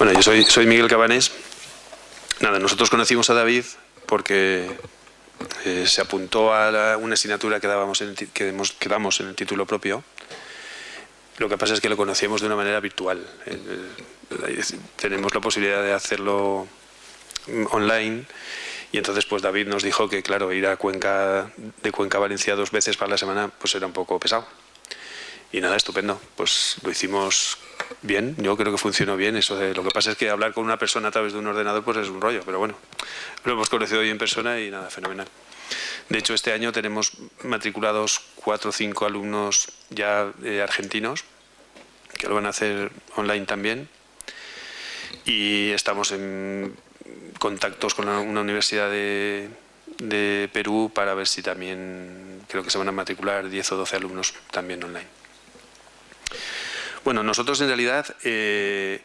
Bueno, yo soy Miguel Cabanés. Nada, nosotros conocimos a David porque se apuntó a una asignatura que damos en el título propio. Lo que pasa es que lo conocíamos de una manera virtual. Tenemos la posibilidad de hacerlo online y entonces pues David nos dijo que claro, ir a Cuenca a Valencia 2 veces para la semana pues era un poco pesado. Y nada, estupendo. Pues lo hicimos bien, yo creo que funcionó bien. Lo que pasa es que hablar con una persona a través de un ordenador pues es un rollo, pero bueno, lo hemos conocido hoy en persona y nada, fenomenal. De hecho, este año tenemos matriculados 4 o 5 alumnos ya argentinos que lo van a hacer online también y estamos en contactos con una universidad de Perú para ver si también, creo que se van a matricular 10 o 12 alumnos también online. Bueno, nosotros en realidad, yo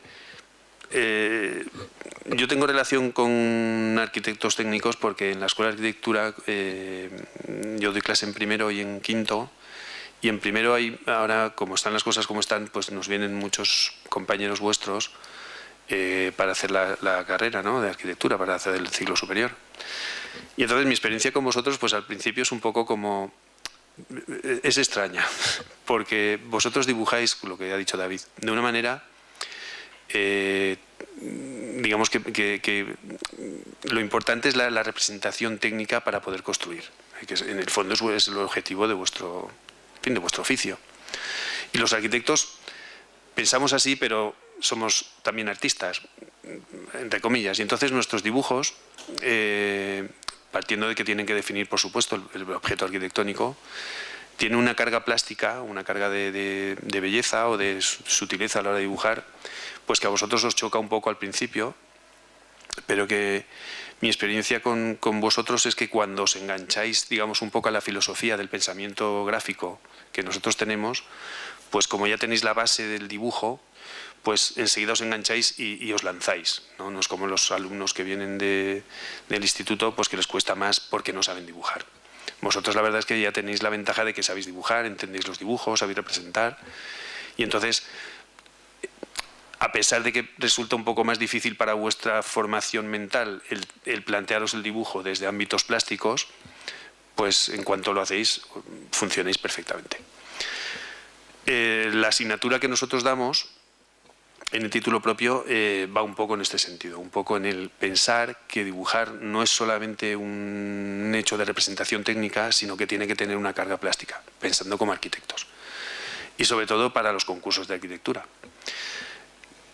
tengo relación con arquitectos técnicos porque en la Escuela de Arquitectura yo doy clase en primero y en quinto, y en primero ahora, como están las cosas como están, pues nos vienen muchos compañeros vuestros para hacer la carrera, ¿no?, de arquitectura, para hacer el ciclo superior. Y entonces mi experiencia con vosotros, pues al principio es un poco como... es extraña, porque vosotros dibujáis, lo que ha dicho David, de una manera, digamos que lo importante es la representación técnica para poder construir, que en el fondo es el objetivo de vuestro oficio. Y los arquitectos pensamos así, pero somos también artistas, entre comillas, y entonces nuestros dibujos, partiendo de que tienen que definir, por supuesto, el objeto arquitectónico, tiene una carga plástica, una carga de belleza o de sutileza a la hora de dibujar, pues que a vosotros os choca un poco al principio, pero que mi experiencia con vosotros es que cuando os engancháis, digamos, un poco a la filosofía del pensamiento gráfico que nosotros tenemos, pues como ya tenéis la base del dibujo, pues enseguida os engancháis y os lanzáis, ¿no? No es como los alumnos que vienen del instituto, pues que les cuesta más porque no saben dibujar. Vosotros la verdad es que ya tenéis la ventaja de que sabéis dibujar, entendéis los dibujos, sabéis representar, y entonces, a pesar de que resulta un poco más difícil para vuestra formación mental el plantearos el dibujo desde ámbitos plásticos, pues en cuanto lo hacéis, funcionáis perfectamente. La asignatura que nosotros damos en el título propio va un poco en este sentido, un poco en el pensar que dibujar no es solamente un hecho de representación técnica, sino que tiene que tener una carga plástica, pensando como arquitectos. Y sobre todo para los concursos de arquitectura,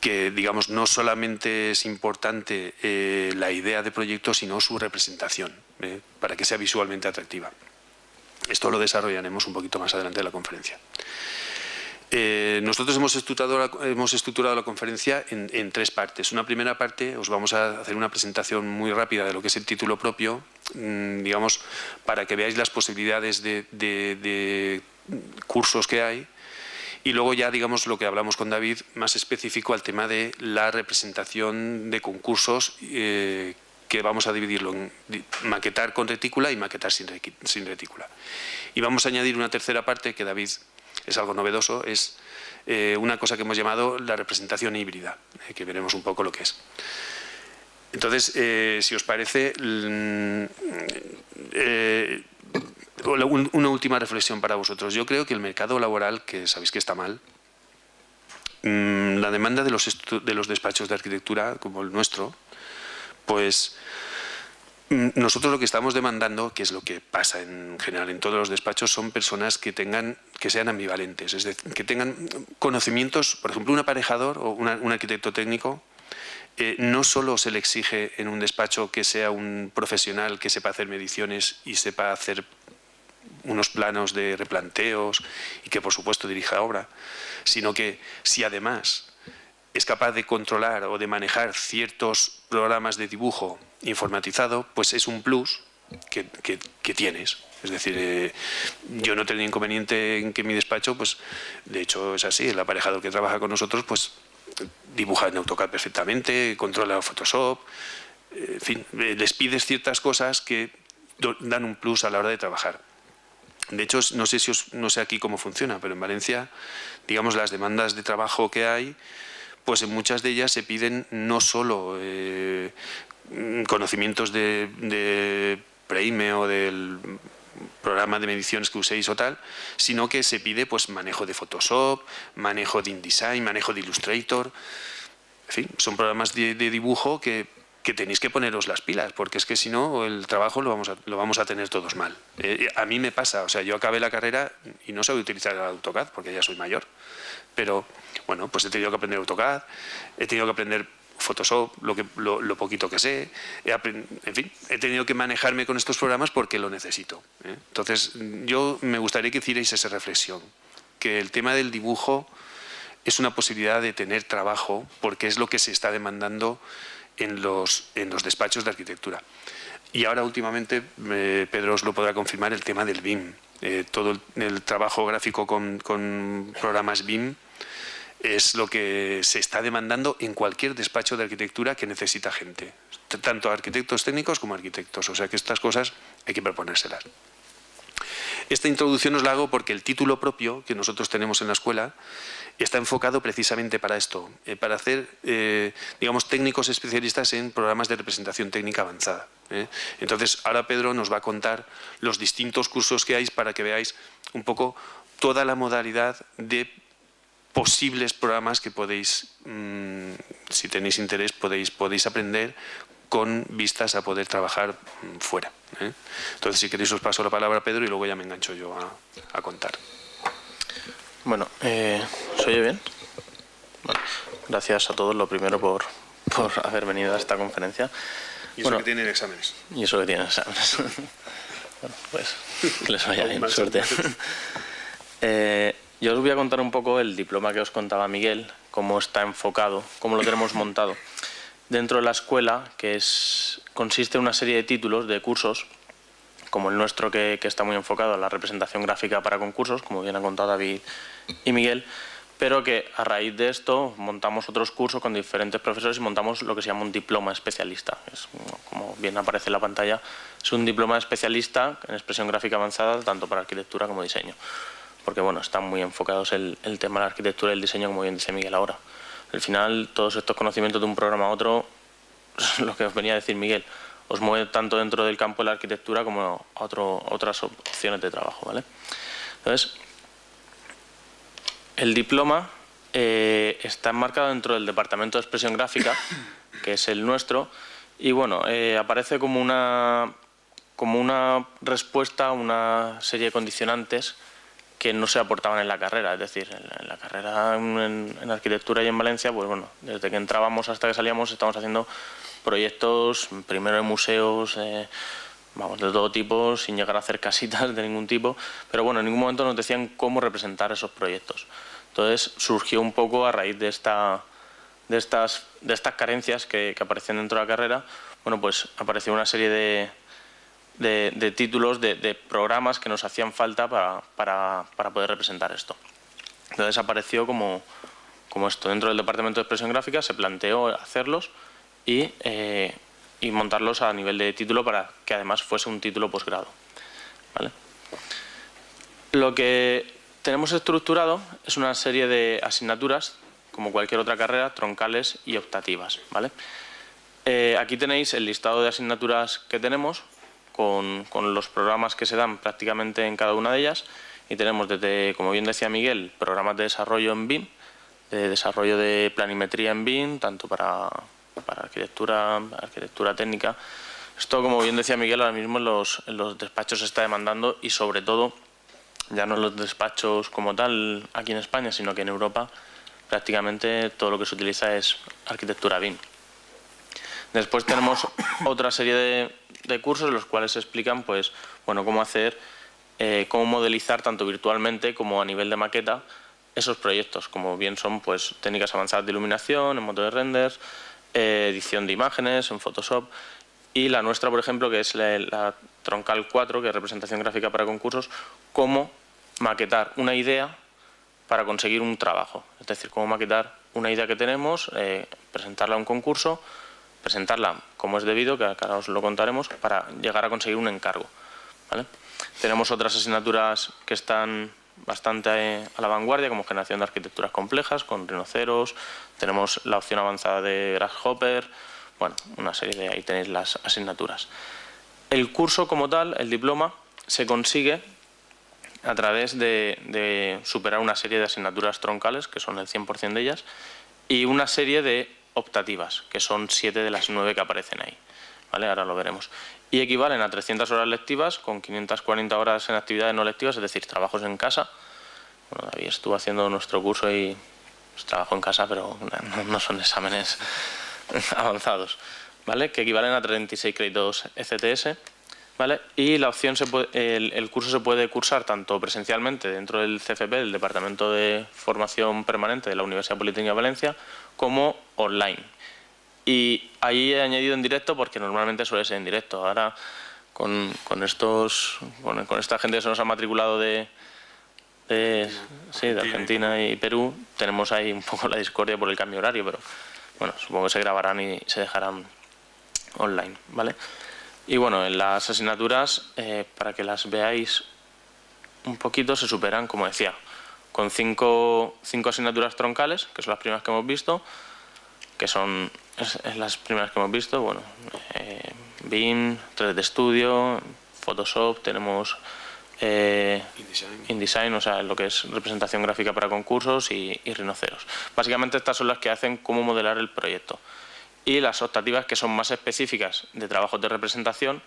que digamos no solamente es importante la idea de proyecto, sino su representación, para que sea visualmente atractiva. Esto lo desarrollaremos un poquito más adelante en la conferencia. Nosotros hemos estructurado la conferencia en 3 partes. Una primera parte, os vamos a hacer una presentación muy rápida de lo que es el título propio, digamos, para que veáis las posibilidades de cursos que hay. Y luego ya, digamos, lo que hablamos con David, más específico al tema de la representación de concursos, que vamos a dividirlo en maquetar con retícula y maquetar sin retícula. Y vamos a añadir una tercera parte que David... es algo novedoso, es una cosa que hemos llamado la representación híbrida, que veremos un poco lo que es. Entonces, si os parece, una última reflexión para vosotros. Yo creo que el mercado laboral, que sabéis que está mal, la demanda de los despachos de arquitectura, como el nuestro, pues... nosotros lo que estamos demandando, que es lo que pasa en general en todos los despachos, son personas que sean ambivalentes, es decir, que tengan conocimientos. Por ejemplo, un aparejador o un arquitecto técnico no solo se le exige en un despacho que sea un profesional que sepa hacer mediciones y sepa hacer unos planos de replanteos y que por supuesto dirija obra, sino que si además es capaz de controlar o de manejar ciertos programas de dibujo informatizado, pues es un plus que tienes. Es decir, yo no tengo inconveniente en que mi despacho, pues de hecho es así, el aparejador que trabaja con nosotros, pues dibuja en AutoCAD perfectamente, controla Photoshop, en fin, les pides ciertas cosas que dan un plus a la hora de trabajar. De hecho, no sé aquí cómo funciona, pero en Valencia, digamos, las demandas de trabajo que hay, pues en muchas de ellas se piden no solo conocimientos de Prime o del programa de mediciones que uséis o tal, sino que se pide pues manejo de Photoshop, manejo de InDesign, manejo de Illustrator. En fin, son programas de dibujo que tenéis que poneros las pilas, porque es que si no el trabajo lo vamos a tener todos mal. A mí me pasa, o sea, yo acabé la carrera y no sabía utilizar el AutoCAD porque ya soy mayor, pero bueno, pues he tenido que aprender AutoCAD, he tenido que aprender Photoshop, lo poquito que sé, en fin, he tenido que manejarme con estos programas porque lo necesito. Entonces, yo me gustaría que hicierais esa reflexión, que el tema del dibujo es una posibilidad de tener trabajo porque es lo que se está demandando en los despachos de arquitectura. Y ahora últimamente, Pedro os lo podrá confirmar, el tema del BIM. Todo el trabajo gráfico con programas BIM es lo que se está demandando en cualquier despacho de arquitectura que necesita gente, tanto arquitectos técnicos como arquitectos. O sea que estas cosas hay que proponérselas. Esta introducción os la hago porque el título propio que nosotros tenemos en la escuela está enfocado precisamente para esto, para hacer, digamos, técnicos especialistas en programas de representación técnica avanzada. Entonces, ahora Pedro nos va a contar los distintos cursos que hay para que veáis un poco toda la modalidad de posibles programas que podéis, si tenéis interés, podéis aprender con vistas a poder trabajar fuera. Entonces, si queréis os paso la palabra a Pedro y luego ya me engancho yo a contar. Bueno, ¿se oye bien? Bueno, gracias a todos, lo primero, por haber venido a esta conferencia. Y eso que tienen exámenes. Y eso que tienen exámenes. Bueno, pues que les vaya bien, suerte. Yo os voy a contar un poco el diploma que os contaba Miguel, cómo está enfocado, cómo lo tenemos montado dentro de la escuela, que consiste en una serie de títulos, de cursos, como el nuestro que está muy enfocado en la representación gráfica para concursos, como bien han contado David y Miguel, pero que a raíz de esto montamos otros cursos con diferentes profesores y montamos lo que se llama un diploma especialista. Como bien aparece en la pantalla, es un diploma especialista en expresión gráfica avanzada, tanto para arquitectura como diseño. Porque bueno, están muy enfocados el tema de la arquitectura y el diseño, como bien dice Miguel ahora. Al final, todos estos conocimientos de un programa a otro, lo que os venía a decir Miguel, os mueve tanto dentro del campo de la arquitectura como a otras opciones de trabajo, ¿vale? Entonces, el diploma está enmarcado dentro del departamento de expresión gráfica, que es el nuestro, y bueno, aparece como una respuesta a una serie de condicionantes que no se aportaban en la carrera. Es decir, en la carrera en arquitectura y en Valencia, pues bueno, desde que entrábamos hasta que salíamos estamos haciendo proyectos, primero en museos, vamos, de todo tipo, sin llegar a hacer casitas de ningún tipo, pero bueno, en ningún momento nos decían cómo representar esos proyectos. Entonces surgió un poco a raíz de estas carencias que aparecían dentro de la carrera, bueno, pues apareció una serie de títulos, de programas que nos hacían falta para poder representar esto. Entonces apareció como esto. Dentro del departamento de expresión gráfica se planteó hacerlos y montarlos a nivel de título para que además fuese un título posgrado, ¿vale? Lo que tenemos estructurado es una serie de asignaturas, como cualquier otra carrera, troncales y optativas, ¿vale? Aquí tenéis el listado de asignaturas que tenemos, con los programas que se dan prácticamente en cada una de ellas, y tenemos desde, como bien decía Miguel, programas de desarrollo en BIM, de desarrollo de planimetría en BIM, tanto para arquitectura técnica. Esto, como bien decía Miguel, ahora mismo en los despachos se está demandando, y sobre todo, ya no en los despachos como tal aquí en España, sino que en Europa prácticamente todo lo que se utiliza es arquitectura BIM. Después tenemos otra serie de cursos en los cuales se explican, pues, bueno, cómo hacer, cómo modelizar tanto virtualmente como a nivel de maqueta esos proyectos, como bien son pues técnicas avanzadas de iluminación, en motor de renders, edición de imágenes en Photoshop, y la nuestra, por ejemplo, que es la Troncal 4, que es representación gráfica para concursos, cómo maquetar una idea para conseguir un trabajo. Es decir, cómo maquetar una idea que tenemos, presentarla a un concurso, presentarla como es debido, que ahora os lo contaremos, para llegar a conseguir un encargo, ¿vale? Tenemos otras asignaturas que están bastante a la vanguardia, como generación de arquitecturas complejas con rinoceros, tenemos la opción avanzada de Grasshopper, bueno, una serie de, ahí tenéis las asignaturas. El curso como tal, el diploma, se consigue a través de superar una serie de asignaturas troncales, que son el 100% de ellas, y una serie de optativas, que son 7 de las 9 que aparecen ahí. ¿Vale? Ahora lo veremos. Y equivalen a 300 horas lectivas con 540 horas en actividades no lectivas, es decir, trabajos en casa. Bueno, David estuvo haciendo nuestro curso y pues, trabajo en casa, pero no son exámenes avanzados, ¿vale? Que equivalen a 36 créditos ECTS. ¿Vale? Y la opción el curso se puede cursar tanto presencialmente dentro del CFP, del Departamento de Formación Permanente de la Universidad Politécnica de Valencia, como online. Y ahí he añadido en directo porque normalmente suele ser en directo. Ahora con esta gente que se nos ha matriculado de Argentina y Perú, tenemos ahí un poco la discordia por el cambio horario, pero bueno, supongo que se grabarán y se dejarán online, ¿vale? Y bueno, en las asignaturas, para que las veáis un poquito, se superan, como decía, con cinco asignaturas troncales, que son las primeras que hemos visto, que son las primeras que hemos visto, bueno, BIM, 3D Studio, Photoshop, tenemos InDesign, o sea, lo que es representación gráfica para concursos y rinoceros. Básicamente estas son las que hacen cómo modelar el proyecto. Y las optativas que son más específicas de trabajos de representación,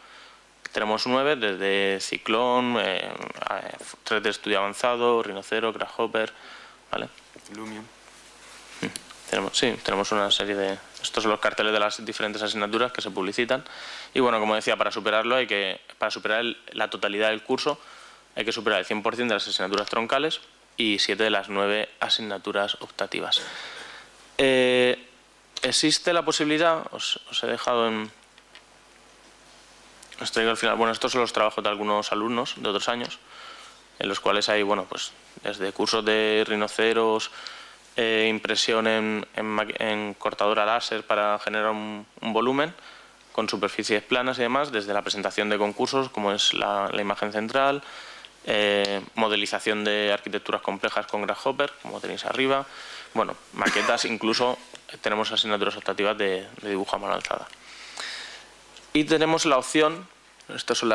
tenemos 9, desde Ciclón, 3D Studio Avanzado, Rhinocero, Grasshopper, ¿vale? Lumion. Tenemos una serie de... Estos son los carteles de las diferentes asignaturas que se publicitan. Y bueno, como decía, para superarlo para superar la totalidad del curso, hay que superar el 100% de las asignaturas troncales y 7 de las 9 asignaturas optativas. Existe la posibilidad, os he dejado os traigo al final, bueno, estos son los trabajos de algunos alumnos de otros años, en los cuales hay, bueno, pues desde cursos de rinoceros, impresión en cortadora láser para generar un volumen con superficies planas y demás, desde la presentación de concursos, como es la imagen central, modelización de arquitecturas complejas con Grasshopper, como tenéis arriba, bueno, maquetas, incluso tenemos asignaturas optativas de dibujo a mano alzada. Y tenemos la opción, estas son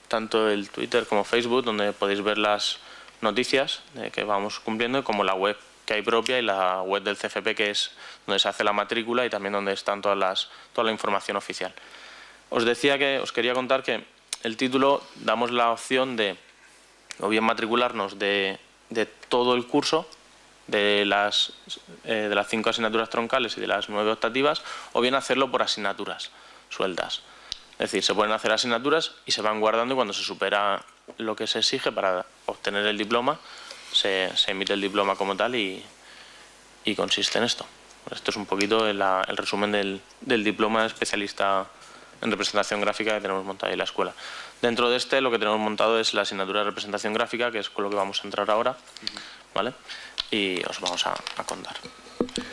tanto el Twitter como Facebook, donde podéis ver las noticias que vamos cumpliendo, como la web que hay propia y la web del CFP, que es donde se hace la matrícula y también donde están toda la información oficial. Os decía que os quería contar que el título damos la opción de o bien matricularnos de todo el curso, de las 5 asignaturas troncales y de las 9 optativas, o bien hacerlo por asignaturas sueltas. Es decir, se pueden hacer asignaturas y se van guardando, y cuando se supera lo que se exige para obtener el diploma, se emite el diploma como tal y consiste en esto. Esto es un poquito el resumen del diploma de especialista en representación gráfica que tenemos montado en la escuela. Dentro de lo que tenemos montado es la asignatura de representación gráfica, que es con lo que vamos a entrar ahora, ¿vale? Y os vamos a contar.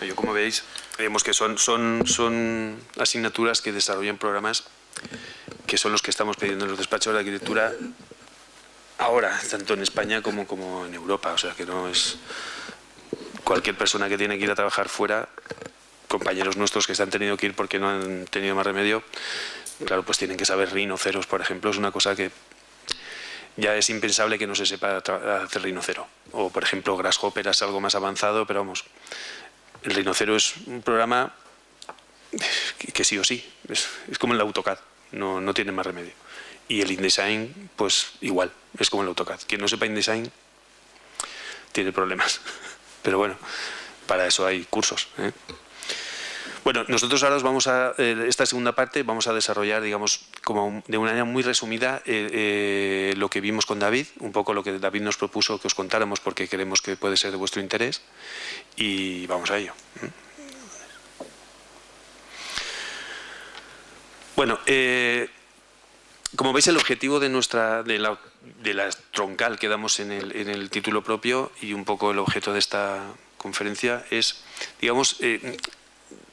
Yo, como veis, vemos que son asignaturas que desarrollan programas que son los que estamos pidiendo en los despachos de arquitectura ahora, tanto en España como en Europa. O sea, que no es cualquier persona que tiene que ir a trabajar fuera, compañeros nuestros que se han tenido que ir porque no han tenido más remedio, claro, pues tienen que saber rinoceros, por ejemplo, es una cosa que ya es impensable que no se sepa hacer rinocero. O, por ejemplo, Grasshopper es algo más avanzado, pero vamos, el rhinocero es un programa que sí o sí, es como el AutoCAD, no tiene más remedio. Y el InDesign, pues igual, es como el AutoCAD. Quien no sepa InDesign tiene problemas. Pero bueno, para eso hay cursos, ¿eh? Bueno, nosotros ahora esta segunda parte vamos a desarrollar, digamos, como de una manera muy resumida lo que vimos con David, un poco lo que David nos propuso que os contáramos porque creemos que puede ser de vuestro interés, y vamos a ello. Bueno, como veis, el objetivo de la troncal que damos en el título propio, y un poco el objeto de esta conferencia, es, digamos,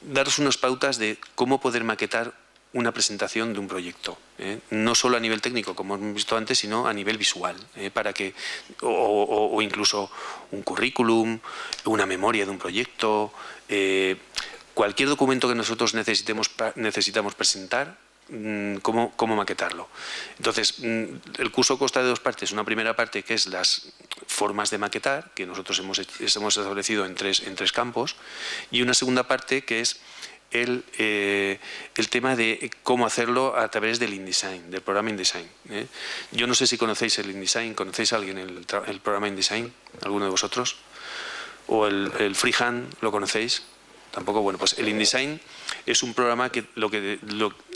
daros unas pautas de cómo poder maquetar una presentación de un proyecto, no solo a nivel técnico, como hemos visto antes, sino a nivel visual, para que, o incluso un currículum, una memoria de un proyecto, cualquier documento que nosotros necesitamos presentar, cómo maquetarlo. Entonces, el curso consta de dos partes. Una primera parte que es las formas de maquetar, que nosotros hemos establecido en tres campos, y una segunda parte que es el tema de cómo hacerlo a través del InDesign, del programa InDesign. Yo no sé si conocéis el InDesign. ¿Conocéis a alguien el programa InDesign? ¿Alguno de vosotros? ¿O el Freehand? ¿Lo conocéis? Tampoco. Bueno, pues el InDesign es un programa que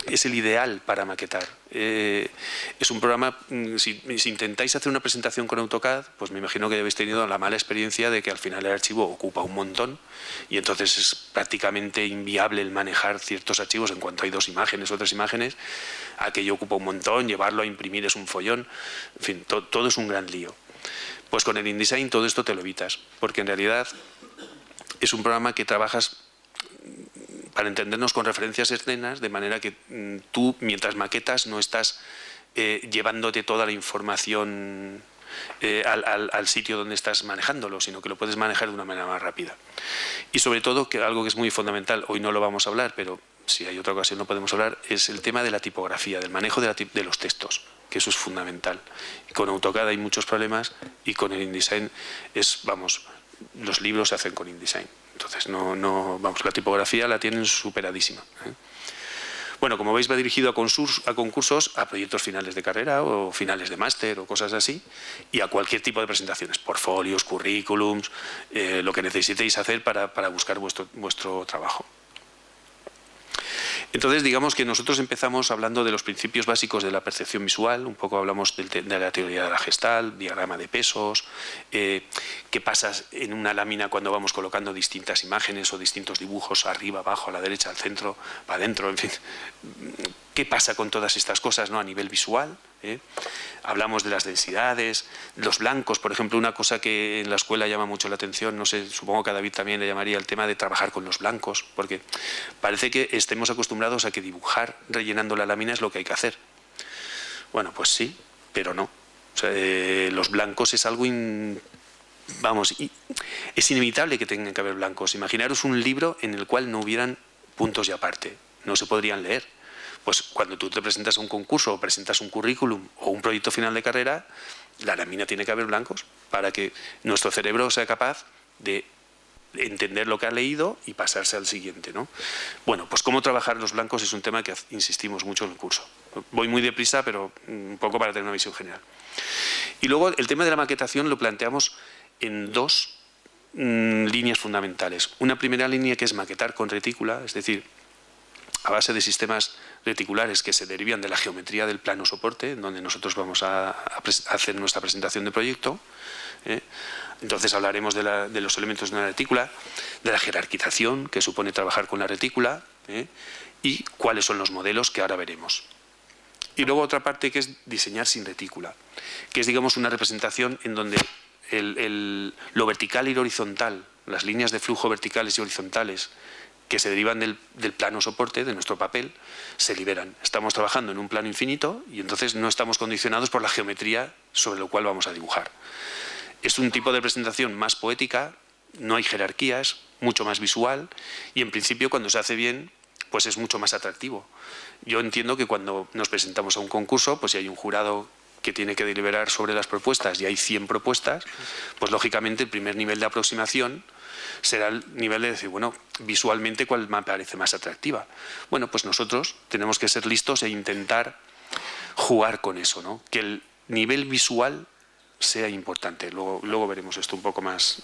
es el ideal para maquetar. Es un programa, si intentáis hacer una presentación con AutoCAD, pues me imagino que habéis tenido la mala experiencia de que al final el archivo ocupa un montón y entonces es prácticamente inviable el manejar ciertos archivos en cuanto hay 2 imágenes o 3 imágenes. Aquello ocupa un montón, llevarlo a imprimir es un follón, en fin, todo es un gran lío. Pues con el InDesign todo esto te lo evitas, porque en realidad es un programa que trabajas para entendernos con referencias externas, de manera que tú, mientras maquetas, no estás llevándote toda la información al sitio donde estás manejándolo, sino que lo puedes manejar de una manera más rápida. Y sobre todo, que algo que es muy fundamental, hoy no lo vamos a hablar, pero si hay otra ocasión no podemos hablar, es el tema de la tipografía, del manejo de los textos, que eso es fundamental. Y con AutoCAD hay muchos problemas y con el InDesign los libros se hacen con InDesign. Entonces, la tipografía la tienen superadísima. Bueno, como veis, va dirigido a concursos, a proyectos finales de carrera o finales de máster o cosas así, y a cualquier tipo de presentaciones, portfolios, currículums, lo que necesitéis hacer para buscar vuestro trabajo. Entonces, digamos que nosotros empezamos hablando de los principios básicos de la percepción visual, un poco hablamos de la teoría de la Gestalt, diagrama de pesos, qué pasa en una lámina cuando vamos colocando distintas imágenes o distintos dibujos, arriba, abajo, a la derecha, al centro, para adentro, en fin. ¿Qué pasa con todas estas cosas, ¿no?, a nivel visual? Hablamos de las densidades, los blancos, por ejemplo, una cosa que en la escuela llama mucho la atención, no sé, supongo que a David también le llamaría el tema de trabajar con los blancos, porque parece que estemos acostumbrados a que dibujar rellenando la lámina es lo que hay que hacer. Bueno, pues sí, pero no. O sea, los blancos es algo es inevitable que tengan que haber blancos. Imaginaros un libro en el cual no hubieran puntos y aparte, no se podrían leer. Pues cuando tú te presentas a un concurso o presentas un currículum o un proyecto final de carrera, la lámina tiene que haber blancos para que nuestro cerebro sea capaz de entender lo que ha leído y pasarse al siguiente, ¿no? Bueno, pues cómo trabajar los blancos es un tema que insistimos mucho en el curso. Voy muy deprisa, pero un poco para tener una visión general. Y luego el tema de la maquetación lo planteamos en 2 líneas fundamentales. Una primera línea que es maquetar con retícula, es decir, a base de sistemas reticulares que se derivan de la geometría del plano soporte, en donde nosotros vamos a hacer nuestra presentación de proyecto. Entonces hablaremos de los elementos de una retícula, de la jerarquización que supone trabajar con la retícula, y cuáles son los modelos que ahora veremos. Y luego otra parte que es diseñar sin retícula, que es, digamos, una representación en donde lo vertical y lo horizontal, las líneas de flujo verticales y horizontales que se derivan del plano soporte, de nuestro papel, se liberan. Estamos trabajando en un plano infinito y entonces no estamos condicionados por la geometría sobre lo cual vamos a dibujar. Es un tipo de presentación más poética, no hay jerarquías, mucho más visual y en principio cuando se hace bien, pues es mucho más atractivo. Yo entiendo que cuando nos presentamos a un concurso, pues si hay un jurado que tiene que deliberar sobre las propuestas y hay 100 propuestas, pues lógicamente el primer nivel de aproximación será el nivel de decir, bueno, visualmente cuál me parece más atractiva. Bueno, pues nosotros tenemos que ser listos e intentar jugar con eso, ¿no? Que el nivel visual sea importante. Luego veremos esto un poco más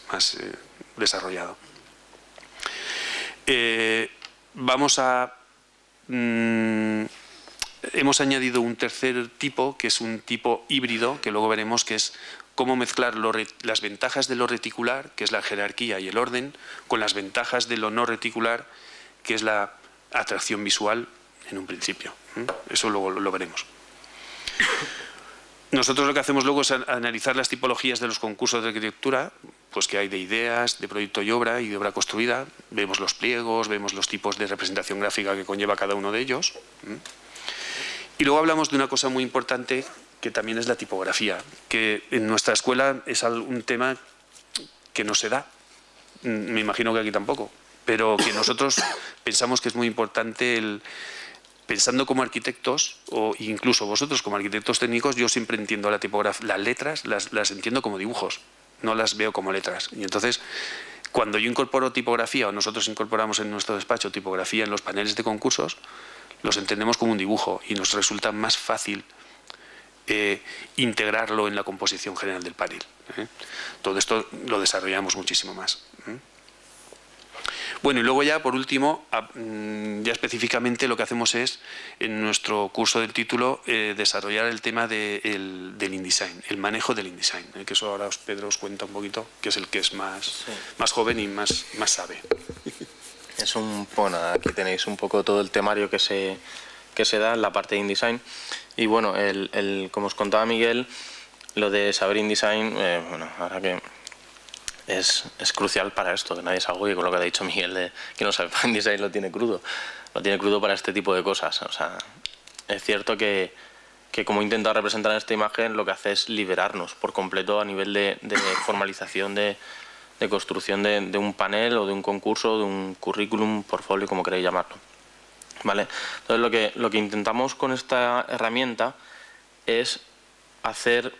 desarrollado. Hemos añadido un tercer tipo, que es un tipo híbrido, que luego veremos, que es cómo mezclar las ventajas de lo reticular, que es la jerarquía y el orden, con las ventajas de lo no reticular, que es la atracción visual en un principio. Eso luego lo veremos. Nosotros lo que hacemos luego es analizar las tipologías de los concursos de arquitectura, pues que hay de ideas, de proyecto y de obra construida. Vemos los pliegos, vemos los tipos de representación gráfica que conlleva cada uno de ellos. Y luego hablamos de una cosa muy importante que también es la tipografía, que en nuestra escuela es un tema que no se da. Me imagino que aquí tampoco, pero que nosotros pensamos que es muy importante pensando como arquitectos, o incluso vosotros como arquitectos técnicos, yo siempre entiendo la tipografía, las letras las entiendo como dibujos, no las veo como letras. Y entonces, cuando yo incorporo tipografía, o nosotros incorporamos en nuestro despacho tipografía en los paneles de concursos, los entendemos como un dibujo y nos resulta más fácil integrarlo en la composición general del panel. Todo esto lo desarrollamos muchísimo más. Bueno, y luego ya, por último, ya específicamente lo que hacemos es, en nuestro curso del título, desarrollar el tema del InDesign, el manejo del InDesign, que eso ahora Pedro os cuenta un poquito, que es el que es más joven y más sabe. Es bueno, aquí tenéis un poco todo el temario que se da en la parte de InDesign. Y bueno, como os contaba Miguel, lo de saber InDesign, bueno, ahora que es crucial para esto, que nadie se agobie con lo que ha dicho Miguel, de que no sabe InDesign, lo tiene crudo para este tipo de cosas. O sea, es cierto que como he intentado representar en esta imagen, lo que hace es liberarnos por completo a nivel de formalización, de construcción de un panel o de un concurso, de un currículum, portfolio, como queréis llamarlo. ¿Vale? Entonces lo que intentamos con esta herramienta es hacer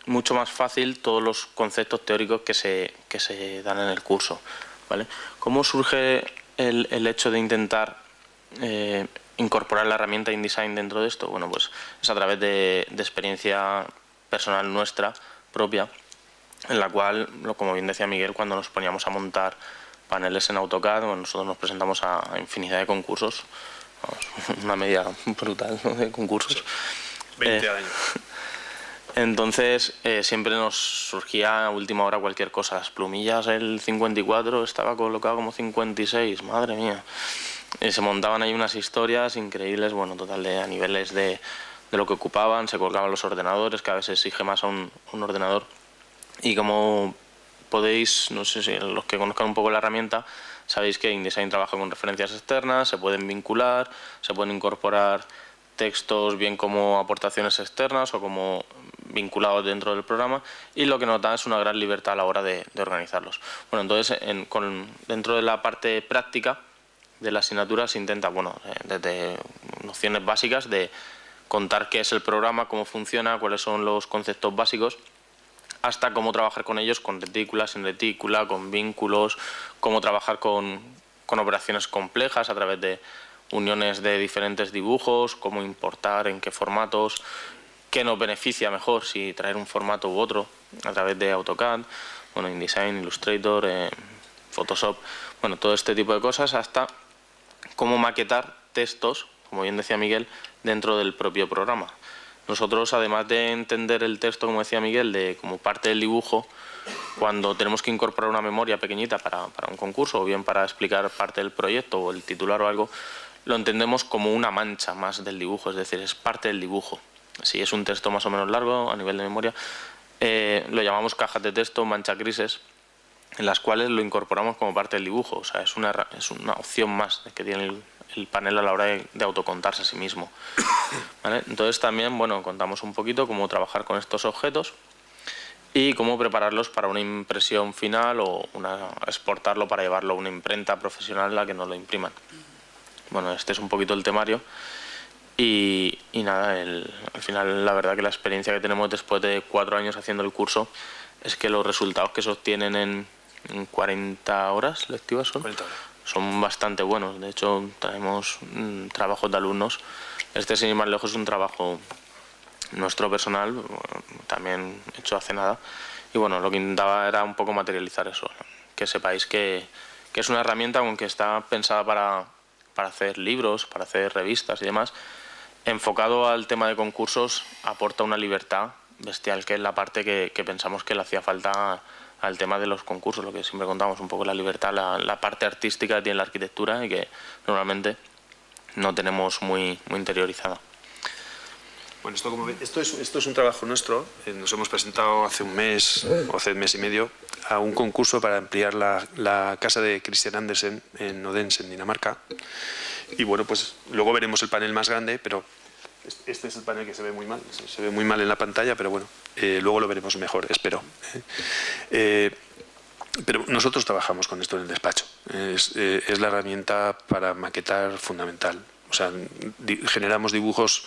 mucho más fácil todos los conceptos teóricos que se dan en el curso. ¿Vale? ¿Cómo surge el hecho de intentar incorporar la herramienta InDesign dentro de esto? Bueno, pues es a través de experiencia personal nuestra, propia, en la cual, como bien decía Miguel, cuando nos poníamos a montar paneles en AutoCAD, bueno, nosotros nos presentamos a infinidad de concursos, una media brutal, ¿no?, de concursos. 20 años. Entonces siempre nos surgía a última hora cualquier cosa. Las plumillas, el 54 estaba colocado como 56, madre mía. Y se montaban ahí unas historias increíbles, bueno, total, a niveles de lo que ocupaban, se colgaban los ordenadores, que a veces exige más a un ordenador. Y como podéis, no sé si los que conozcan un poco la herramienta, sabéis que InDesign trabaja con referencias externas, se pueden vincular, se pueden incorporar textos bien como aportaciones externas o como vinculados dentro del programa, y lo que nos da es una gran libertad a la hora de organizarlos. Bueno, entonces dentro de la parte práctica de la asignatura se intenta, bueno, desde nociones básicas de contar qué es el programa, cómo funciona, cuáles son los conceptos básicos, hasta cómo trabajar con ellos, con retícula, sin retícula, con vínculos, cómo trabajar con operaciones complejas a través de uniones de diferentes dibujos, cómo importar, en qué formatos, qué nos beneficia mejor, si traer un formato u otro a través de AutoCAD, bueno, InDesign, Illustrator, Photoshop, bueno, todo este tipo de cosas, hasta cómo maquetar textos, como bien decía Miguel, dentro del propio programa. Nosotros, además de entender el texto, como decía Miguel, como parte del dibujo, cuando tenemos que incorporar una memoria pequeñita para un concurso o bien para explicar parte del proyecto o el titular o algo, lo entendemos como una mancha más del dibujo, es decir, es parte del dibujo. Si es un texto más o menos largo a nivel de memoria, lo llamamos cajas de texto, manchas grises, en las cuales lo incorporamos como parte del dibujo. O sea, es una opción más que tiene el panel a la hora de autocontarse a sí mismo. ¿Vale? Entonces también, bueno, contamos un poquito cómo trabajar con estos objetos y cómo prepararlos para una impresión final o exportarlo para llevarlo a una imprenta profesional en la que nos lo impriman. Bueno, este es un poquito el temario. Y nada, al final la verdad que la experiencia que tenemos después de 4 años haciendo el curso es que los resultados que se obtienen en 40 horas lectivas son bastante buenos. De hecho, traemos trabajos de alumnos. Este, sin ir más lejos, es un trabajo nuestro personal, también hecho hace nada. Y bueno, lo que intentaba era un poco materializar eso, ¿no? Que sepáis que es una herramienta aunque está pensada para hacer libros, para hacer revistas y demás. Enfocado al tema de concursos, aporta una libertad bestial, que es la parte que pensamos que le hacía falta al tema de los concursos, lo que siempre contamos, un poco la libertad, la parte artística que tiene la arquitectura y que normalmente no tenemos muy interiorizada. Bueno, esto es un trabajo nuestro, nos hemos presentado hace un mes o hace un mes y medio a un concurso para ampliar la casa de Christian Andersen en Odense, en Dinamarca. Y bueno, pues luego veremos el panel más grande, pero este es el panel que se ve muy mal. Se ve muy mal en la pantalla, pero bueno, luego lo veremos mejor, espero. Pero nosotros trabajamos con esto en el despacho. Es la herramienta para maquetar fundamental. O sea, generamos dibujos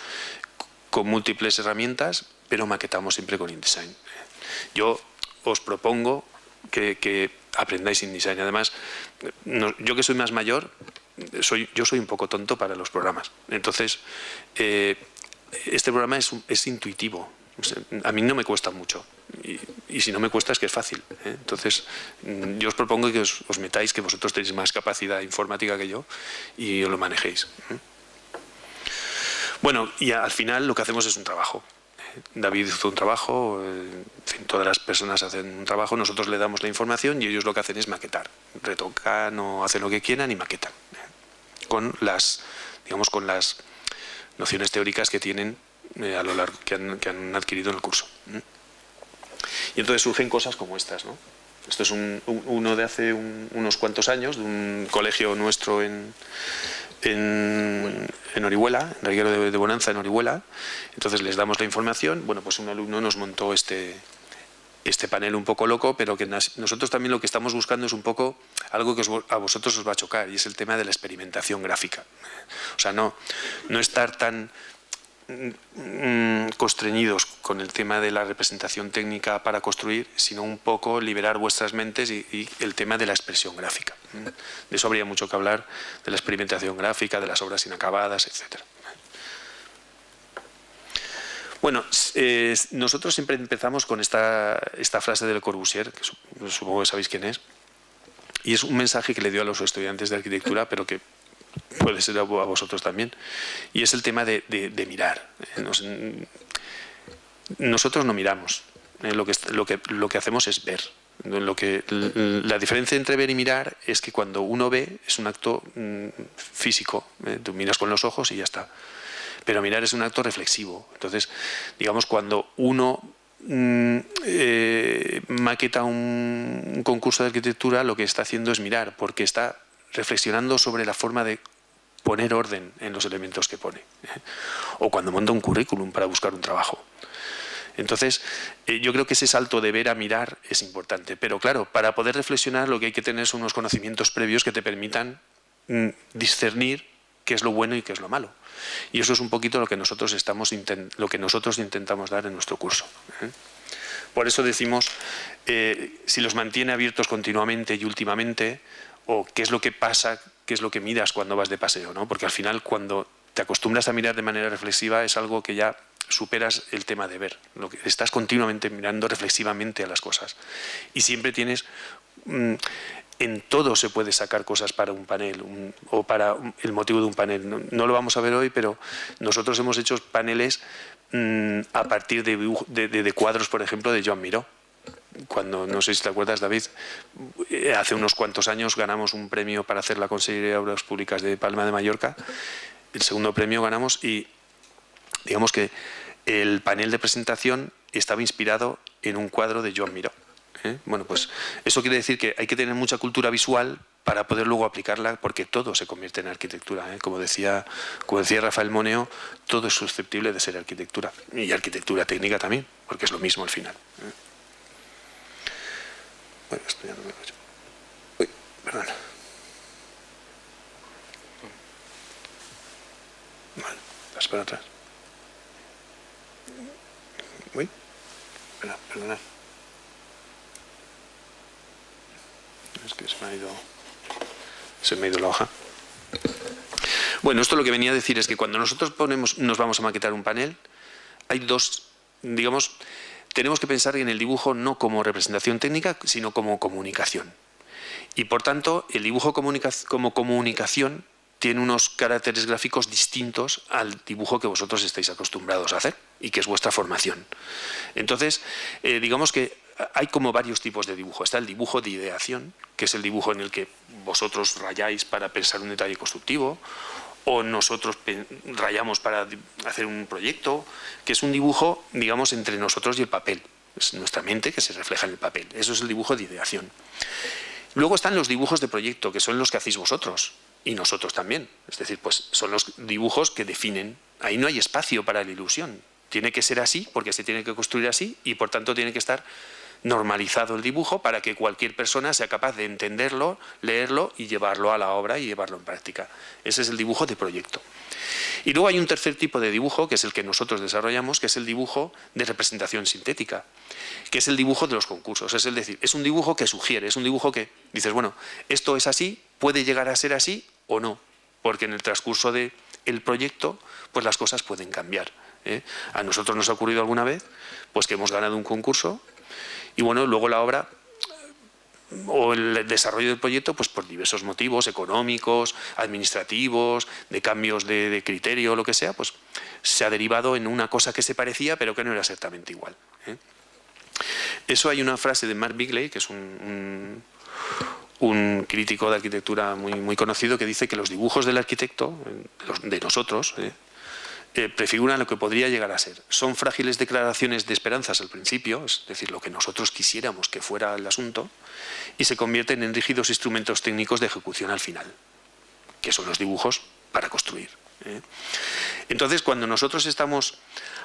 con múltiples herramientas, pero maquetamos siempre con InDesign. Yo os propongo que aprendáis InDesign. Además, yo que soy más mayor, yo soy un poco tonto para los programas. Entonces, este programa es intuitivo. O sea, a mí no me cuesta mucho. Y si no me cuesta es que es fácil. Entonces, yo os propongo que os metáis, que vosotros tenéis más capacidad informática que yo y os lo manejéis. Bueno, y al final lo que hacemos es un trabajo. David hizo un trabajo, en fin, todas las personas hacen un trabajo, nosotros le damos la información y ellos lo que hacen es maquetar. Retocan o hacen lo que quieran y maquetan. Con las nociones teóricas que tienen a lo largo que han adquirido en el curso. Y entonces surgen cosas como estas, ¿no? Esto es uno de hace unos cuantos años, de un colegio nuestro en Orihuela, en Reguero de Bonanza, en Orihuela. Entonces les damos la información. Bueno, pues un alumno nos montó este panel un poco loco, pero que nosotros también lo que estamos buscando es un poco algo que a vosotros os va a chocar, y es el tema de la experimentación gráfica. O sea, no estar tan constreñidos con el tema de la representación técnica para construir, sino un poco liberar vuestras mentes y el tema de la expresión gráfica. De eso habría mucho que hablar, de la experimentación gráfica, de las obras inacabadas, etc. Bueno, nosotros siempre empezamos con esta frase de Le Corbusier, que supongo que sabéis quién es, y es un mensaje que le dio a los estudiantes de arquitectura, pero que puede ser a vosotros también, y es el tema de mirar. Nosotros no miramos, lo que hacemos es ver. La diferencia entre ver y mirar es que cuando uno ve es un acto físico, tú miras con los ojos y ya está, pero mirar es un acto reflexivo. Entonces, digamos, cuando uno maqueta un concurso de arquitectura, lo que está haciendo es mirar, porque está reflexionando sobre la forma de poner orden en los elementos que pone. O cuando monta un currículum para buscar un trabajo. Entonces, yo creo que ese salto de ver a mirar es importante. Pero claro, para poder reflexionar lo que hay que tener son unos conocimientos previos que te permitan discernir qué es lo bueno y qué es lo malo. Y eso es un poquito lo que nosotros intentamos dar en nuestro curso. Por eso decimos, si los mantiene abiertos continuamente y últimamente, o qué es lo que pasa, qué es lo que miras cuando vas de paseo, ¿no? Porque al final, cuando te acostumbras a mirar de manera reflexiva, es algo que ya superas el tema de ver. Estás continuamente mirando reflexivamente a las cosas. Y siempre tienes... en todo se puede sacar cosas para un panel o para el motivo de un panel. No lo vamos a ver hoy, pero nosotros hemos hecho paneles a partir de cuadros, por ejemplo, de Joan Miró. Cuando, no sé si te acuerdas, David, hace unos cuantos años ganamos un premio para hacer la Consellería de Obras Públicas de Palma de Mallorca. El segundo premio ganamos y digamos que el panel de presentación estaba inspirado en un cuadro de Joan Miró. Bueno, pues eso quiere decir que hay que tener mucha cultura visual para poder luego aplicarla, porque todo se convierte en arquitectura. Como decía Rafael Moneo, todo es susceptible de ser arquitectura, y arquitectura técnica también, porque es lo mismo al final. Bueno, esto ya no me callo. Uy, perdona. Vale, vas para atrás. Uy, perdona. Es que se me ha ido la hoja. Bueno, esto lo que venía a decir es que cuando nosotros nos vamos a maquetar un panel, hay dos, digamos, tenemos que pensar en el dibujo no como representación técnica, sino como comunicación. Y por tanto, el dibujo como comunicación tiene unos caracteres gráficos distintos al dibujo que vosotros estáis acostumbrados a hacer y que es vuestra formación. Entonces, digamos que hay como varios tipos de dibujo. Está el dibujo de ideación, que es el dibujo en el que vosotros rayáis para pensar un detalle constructivo, o nosotros rayamos para hacer un proyecto, que es un dibujo, digamos, entre nosotros y el papel. Es nuestra mente que se refleja en el papel. Eso es el dibujo de ideación. Luego están los dibujos de proyecto, que son los que hacéis vosotros y nosotros también. Es decir, pues son los dibujos que definen. Ahí no hay espacio para la ilusión. Tiene que ser así porque se tiene que construir así y por tanto tiene que estar normalizado el dibujo para que cualquier persona sea capaz de entenderlo, leerlo y llevarlo a la obra y llevarlo en práctica. Ese es el dibujo de proyecto. Y luego hay un tercer tipo de dibujo, que es el que nosotros desarrollamos, que es el dibujo de representación sintética, que es el dibujo de los concursos. Es decir, es un dibujo que sugiere, es un dibujo que dices, bueno, esto es así, puede llegar a ser así o no, porque en el transcurso del proyecto pues las cosas pueden cambiar. A nosotros nos ha ocurrido alguna vez pues que hemos ganado un concurso y bueno, luego la obra o el desarrollo del proyecto, pues por diversos motivos económicos, administrativos, de cambios de criterio o lo que sea, pues se ha derivado en una cosa que se parecía pero que no era exactamente igual. Eso hay una frase de Mark Bigley, que es un crítico de arquitectura muy conocido, que dice que los dibujos del arquitecto, de nosotros, prefiguran lo que podría llegar a ser. Son frágiles declaraciones de esperanzas al principio, es decir, lo que nosotros quisiéramos que fuera el asunto, y se convierten en rígidos instrumentos técnicos de ejecución al final, que son los dibujos para construir. Entonces, cuando nosotros estamos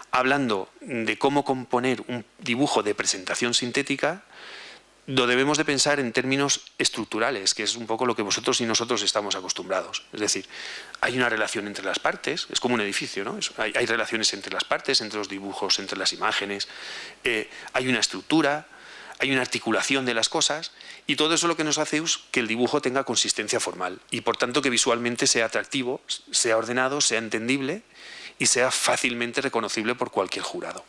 hablando de cómo componer un dibujo de presentación sintética, lo debemos de pensar en términos estructurales, que es un poco lo que vosotros y nosotros estamos acostumbrados. Es decir, hay una relación entre las partes, es como un edificio, ¿no? Hay relaciones entre las partes, entre los dibujos, entre las imágenes, hay una estructura, hay una articulación de las cosas, y todo eso lo que nos hace es que el dibujo tenga consistencia formal, y por tanto que visualmente sea atractivo, sea ordenado, sea entendible, y sea fácilmente reconocible por cualquier jurado.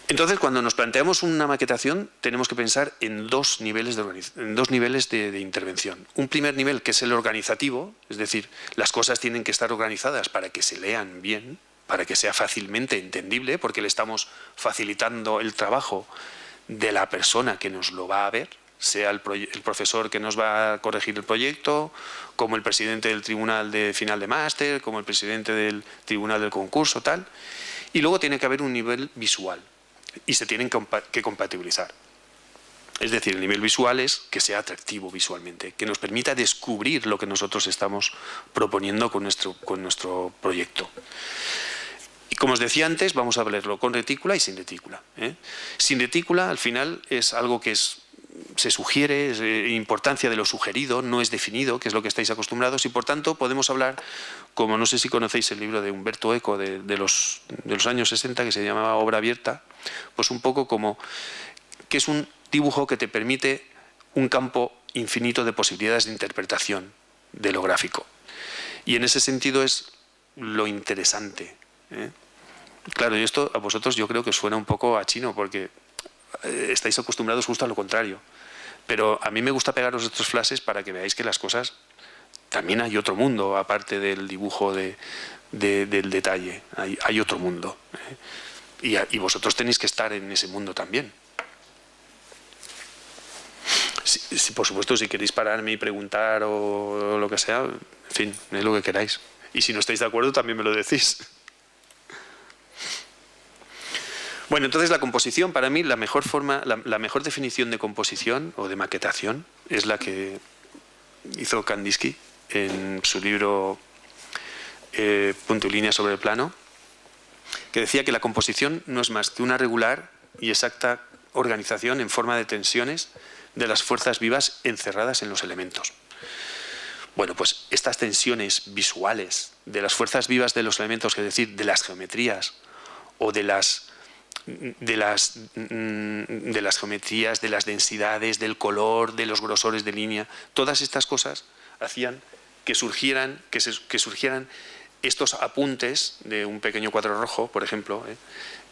Entonces, cuando nos planteamos una maquetación, tenemos que pensar en dos niveles de intervención. Un primer nivel, que es el organizativo, es decir, las cosas tienen que estar organizadas para que se lean bien, para que sea fácilmente entendible, porque le estamos facilitando el trabajo de la persona que nos lo va a ver, sea el profesor que nos va a corregir el proyecto, como el presidente del tribunal de final de máster, como el presidente del tribunal del concurso, tal. Y luego tiene que haber un nivel visual. Y se tienen que compatibilizar. Es decir, el nivel visual es que sea atractivo visualmente, que nos permita descubrir lo que nosotros estamos proponiendo con nuestro proyecto. Y como os decía antes, vamos a verlo con retícula y sin retícula. Sin retícula, al final, es algo que se sugiere, es importancia de lo sugerido, no es definido, que es lo que estáis acostumbrados, y por tanto podemos hablar, como no sé si conocéis el libro de Umberto Eco de los años 60, que se llamaba Obra Abierta, pues un poco como que es un dibujo que te permite un campo infinito de posibilidades de interpretación de lo gráfico. Y en ese sentido es lo interesante. Claro, y esto a vosotros yo creo que os suena un poco a chino, porque estáis acostumbrados justo a lo contrario. Pero a mí me gusta pegaros estos flashes para que veáis que las cosas, también hay otro mundo, aparte del dibujo del detalle. Hay otro mundo. Y vosotros tenéis que estar en ese mundo también. Por supuesto, si queréis pararme y preguntar o lo que sea, en fin, es lo que queráis. Y si no estáis de acuerdo, también me lo decís. Bueno, entonces la composición, para mí, la mejor definición de composición o de maquetación es la que hizo Kandinsky en su libro Punto y línea sobre el plano, que decía que la composición no es más que una regular y exacta organización en forma de tensiones de las fuerzas vivas encerradas en los elementos. Bueno, pues estas tensiones visuales de las fuerzas vivas de los elementos, es decir, de las geometrías o de las geometrías, de las densidades, del color, de los grosores de línea, todas estas cosas hacían que surgieran estos apuntes de un pequeño cuadro rojo, por ejemplo,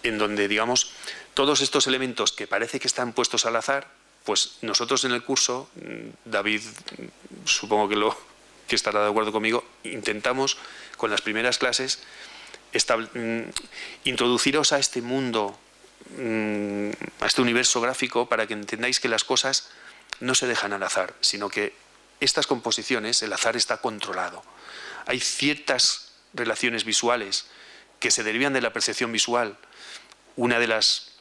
en donde, digamos, todos estos elementos que parece que están puestos al azar, pues nosotros en el curso, David, supongo que estará de acuerdo conmigo, intentamos con las primeras clases introduciros a este mundo, a este universo gráfico, para que entendáis que las cosas no se dejan al azar, sino que estas composiciones, el azar está controlado. Hay ciertas relaciones visuales que se derivan de la percepción visual, una de las,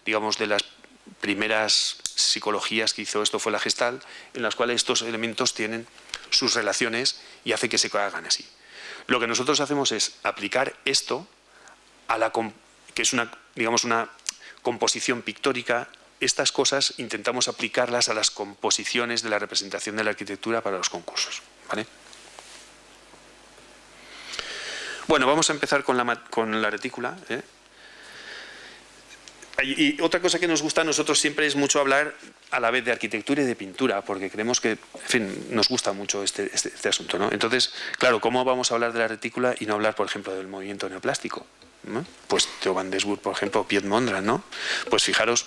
digamos, de las primeras psicologías que hizo esto fue la Gestalt, en las cuales estos elementos tienen sus relaciones y hace que se hagan así. Lo que nosotros hacemos es aplicar esto a que es una, digamos, una composición pictórica. Estas cosas intentamos aplicarlas a las composiciones de la representación de la arquitectura para los concursos, ¿vale? Bueno, vamos a empezar con la retícula, ¿eh? Y otra cosa que nos gusta a nosotros siempre es mucho hablar a la vez de arquitectura y de pintura, porque creemos que, en fin, nos gusta mucho este asunto, ¿no? Entonces, claro, ¿cómo vamos a hablar de la retícula y no hablar, por ejemplo, del movimiento neoplástico, ¿no? Pues Theo van Doesburg, por ejemplo, Piet Mondrian, ¿no? Pues fijaros,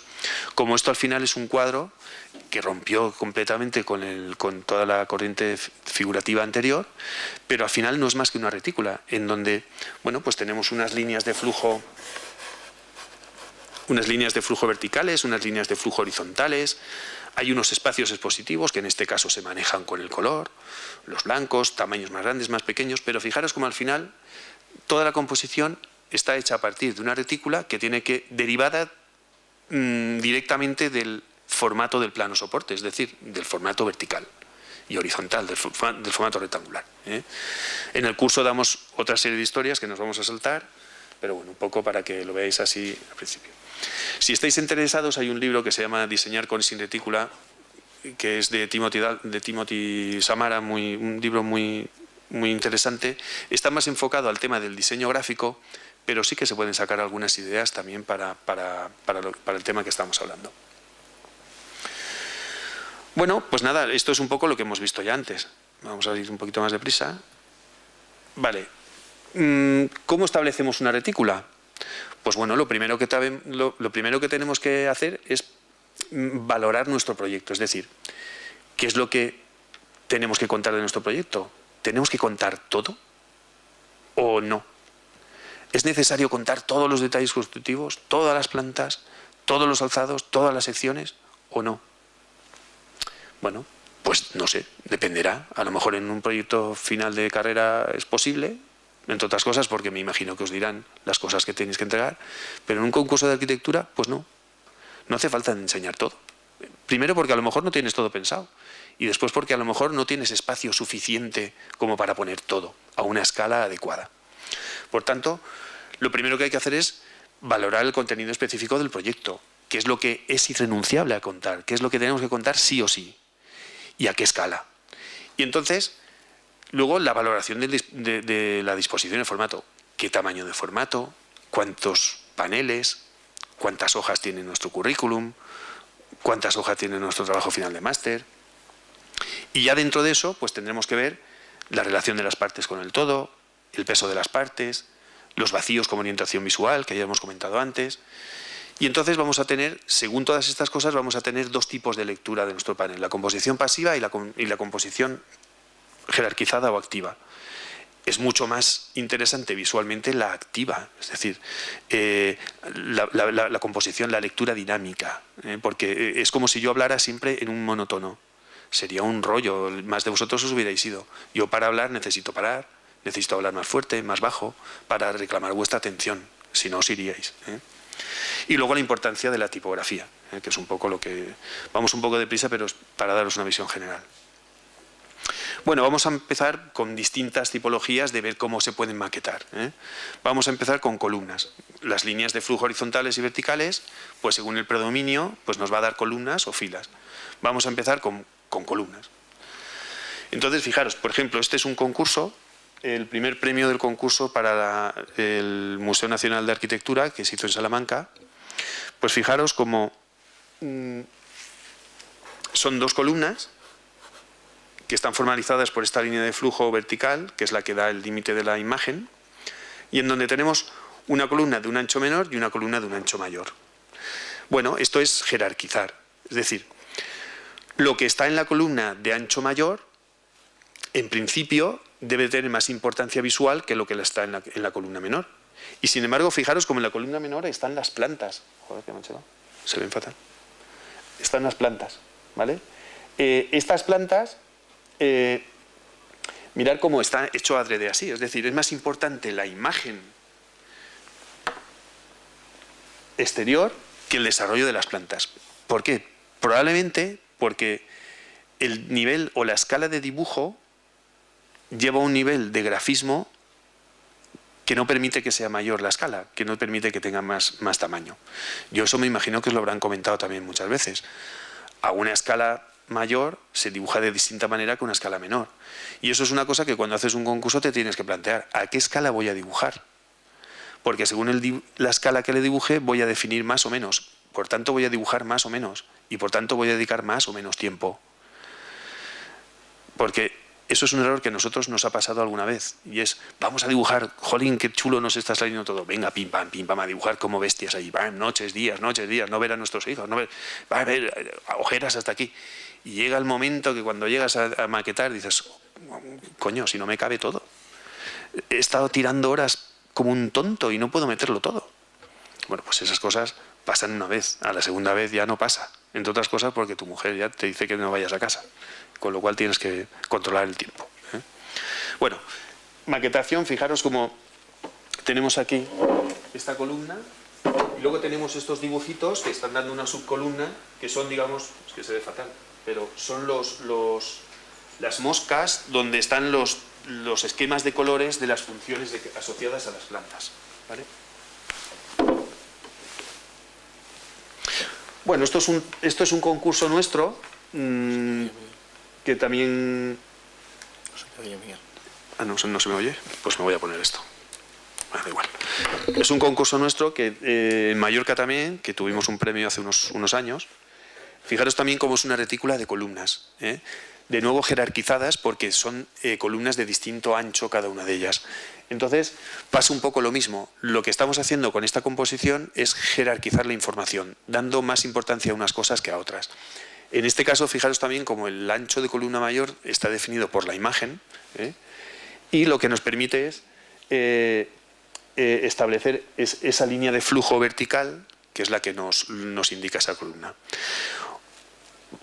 como esto al final es un cuadro que rompió completamente con toda la corriente figurativa anterior, pero al final no es más que una retícula, en donde, bueno, pues tenemos unas líneas de flujo verticales, unas líneas de flujo horizontales, hay unos espacios expositivos que en este caso se manejan con el color, los blancos, tamaños más grandes, más pequeños, pero fijaros como al final toda la composición está hecha a partir de una retícula que tiene que derivada directamente del formato del plano soporte, es decir, del formato vertical y horizontal, del formato rectangular, ¿eh? En el curso damos otra serie de historias que nos vamos a saltar, pero bueno, un poco para que lo veáis así al principio. Si estáis interesados, hay un libro que se llama Diseñar con y sin retícula, que es de Timothy Samara, un libro muy interesante. Está más enfocado al tema del diseño gráfico, pero sí que se pueden sacar algunas ideas también para el tema que estamos hablando. Bueno, pues nada, esto es un poco lo que hemos visto ya antes. Vamos a ir un poquito más deprisa. Vale. ¿Cómo establecemos una retícula? Pues bueno, lo primero que tenemos que hacer es valorar nuestro proyecto. Es decir, ¿qué es lo que tenemos que contar de nuestro proyecto? ¿Tenemos que contar todo o no? ¿Es necesario contar todos los detalles constructivos, todas las plantas, todos los alzados, todas las secciones o no? Bueno, pues no sé, dependerá. A lo mejor en un proyecto final de carrera es posible, entre otras cosas porque me imagino que os dirán las cosas que tenéis que entregar, pero en un concurso de arquitectura, pues no. No hace falta enseñar todo. Primero porque a lo mejor no tienes todo pensado y después porque a lo mejor no tienes espacio suficiente como para poner todo a una escala adecuada. Por tanto, lo primero que hay que hacer es valorar el contenido específico del proyecto, qué es lo que es irrenunciable a contar, qué es lo que tenemos que contar sí o sí y a qué escala. Y entonces, luego la valoración de la disposición del formato, qué tamaño de formato, cuántos paneles, cuántas hojas tiene nuestro currículum, cuántas hojas tiene nuestro trabajo final de máster. Y ya dentro de eso, pues tendremos que ver la relación de las partes con el todo, el peso de las partes, los vacíos como orientación visual, que ya hemos comentado antes. Y entonces vamos a tener, según todas estas cosas, vamos a tener dos tipos de lectura de nuestro panel, la composición pasiva y la composición jerarquizada o activa. Es mucho más interesante visualmente la activa, es decir, la composición, la lectura dinámica, porque es como si yo hablara siempre en un monótono. Sería un rollo, más de vosotros os hubierais ido. Yo para hablar necesito parar, necesito hablar más fuerte, más bajo, para reclamar vuestra atención, si no os iríais. Y luego la importancia de la tipografía, que es un poco lo que... Vamos un poco deprisa, pero es para daros una visión general. Bueno, vamos a empezar con distintas tipologías de ver cómo se pueden maquetar. Vamos a empezar con columnas. Las líneas de flujo horizontales y verticales, pues según el predominio, pues nos va a dar columnas o filas. Vamos a empezar con columnas. Entonces, fijaros, por ejemplo, este es un concurso, el primer premio del concurso para el Museo Nacional de Arquitectura, que se hizo en Salamanca. Pues fijaros cómo son dos columnas que están formalizadas por esta línea de flujo vertical, que es la que da el límite de la imagen, y en donde tenemos una columna de un ancho menor y una columna de un ancho mayor. Bueno, esto es jerarquizar, es decir, lo que está en la columna de ancho mayor, en principio, debe tener más importancia visual que lo que está en la columna menor. Y sin embargo, fijaros como en la columna menor están las plantas. Joder, qué manchado. Se ven fatal. Están las plantas, ¿vale? Estas plantas... mirad cómo está hecho adrede así, es decir, es más importante la imagen exterior que el desarrollo de las plantas. ¿Por qué? Probablemente porque el nivel o la escala de dibujo lleva un nivel de grafismo que no permite que sea mayor la escala, que no permite que tenga más tamaño. Yo eso me imagino que os lo habrán comentado también muchas veces. A una escala mayor se dibuja de distinta manera que una escala menor. Y eso es una cosa que cuando haces un concurso te tienes que plantear. ¿A qué escala voy a dibujar? Porque según la escala que le dibuje voy a definir más o menos. Por tanto voy a dibujar más o menos. Y por tanto voy a dedicar más o menos tiempo. Porque eso es un error que a nosotros nos ha pasado alguna vez. Y es, vamos a dibujar, jolín, qué chulo nos está saliendo todo. Venga, pim, pam, a dibujar como bestias ahí. Bam, noches, días, no ver a nuestros hijos, va a ver ojeras hasta aquí. Y llega el momento que cuando llegas a maquetar dices, coño, si no me cabe todo. He estado tirando horas como un tonto y no puedo meterlo todo. Bueno, pues esas cosas pasan una vez. A la segunda vez ya no pasa. Entre otras cosas porque tu mujer ya te dice que no vayas a casa. Con lo cual tienes que controlar el tiempo. Bueno, maquetación, fijaros como tenemos aquí esta columna y luego tenemos estos dibujitos que están dando una subcolumna que son, digamos, es que se ve fatal, pero son las moscas donde están los esquemas de colores de las funciones asociadas a las plantas. ¿Vale? Bueno, esto es un concurso nuestro que también... No se te oye, Miguel. Ah, no se me oye. Pues me voy a poner esto. Da igual. Es un concurso nuestro que en Mallorca también, que tuvimos un premio hace unos años. Fijaros también cómo es una retícula de columnas, ¿eh? De nuevo jerarquizadas porque son columnas de distinto ancho cada una de ellas. Entonces pasa un poco lo mismo. Lo que estamos haciendo con esta composición es jerarquizar la información, dando más importancia a unas cosas que a otras. En este caso, fijaros también como el ancho de columna mayor está definido por la imagen, y lo que nos permite es establecer esa línea de flujo vertical que es la que nos indica esa columna.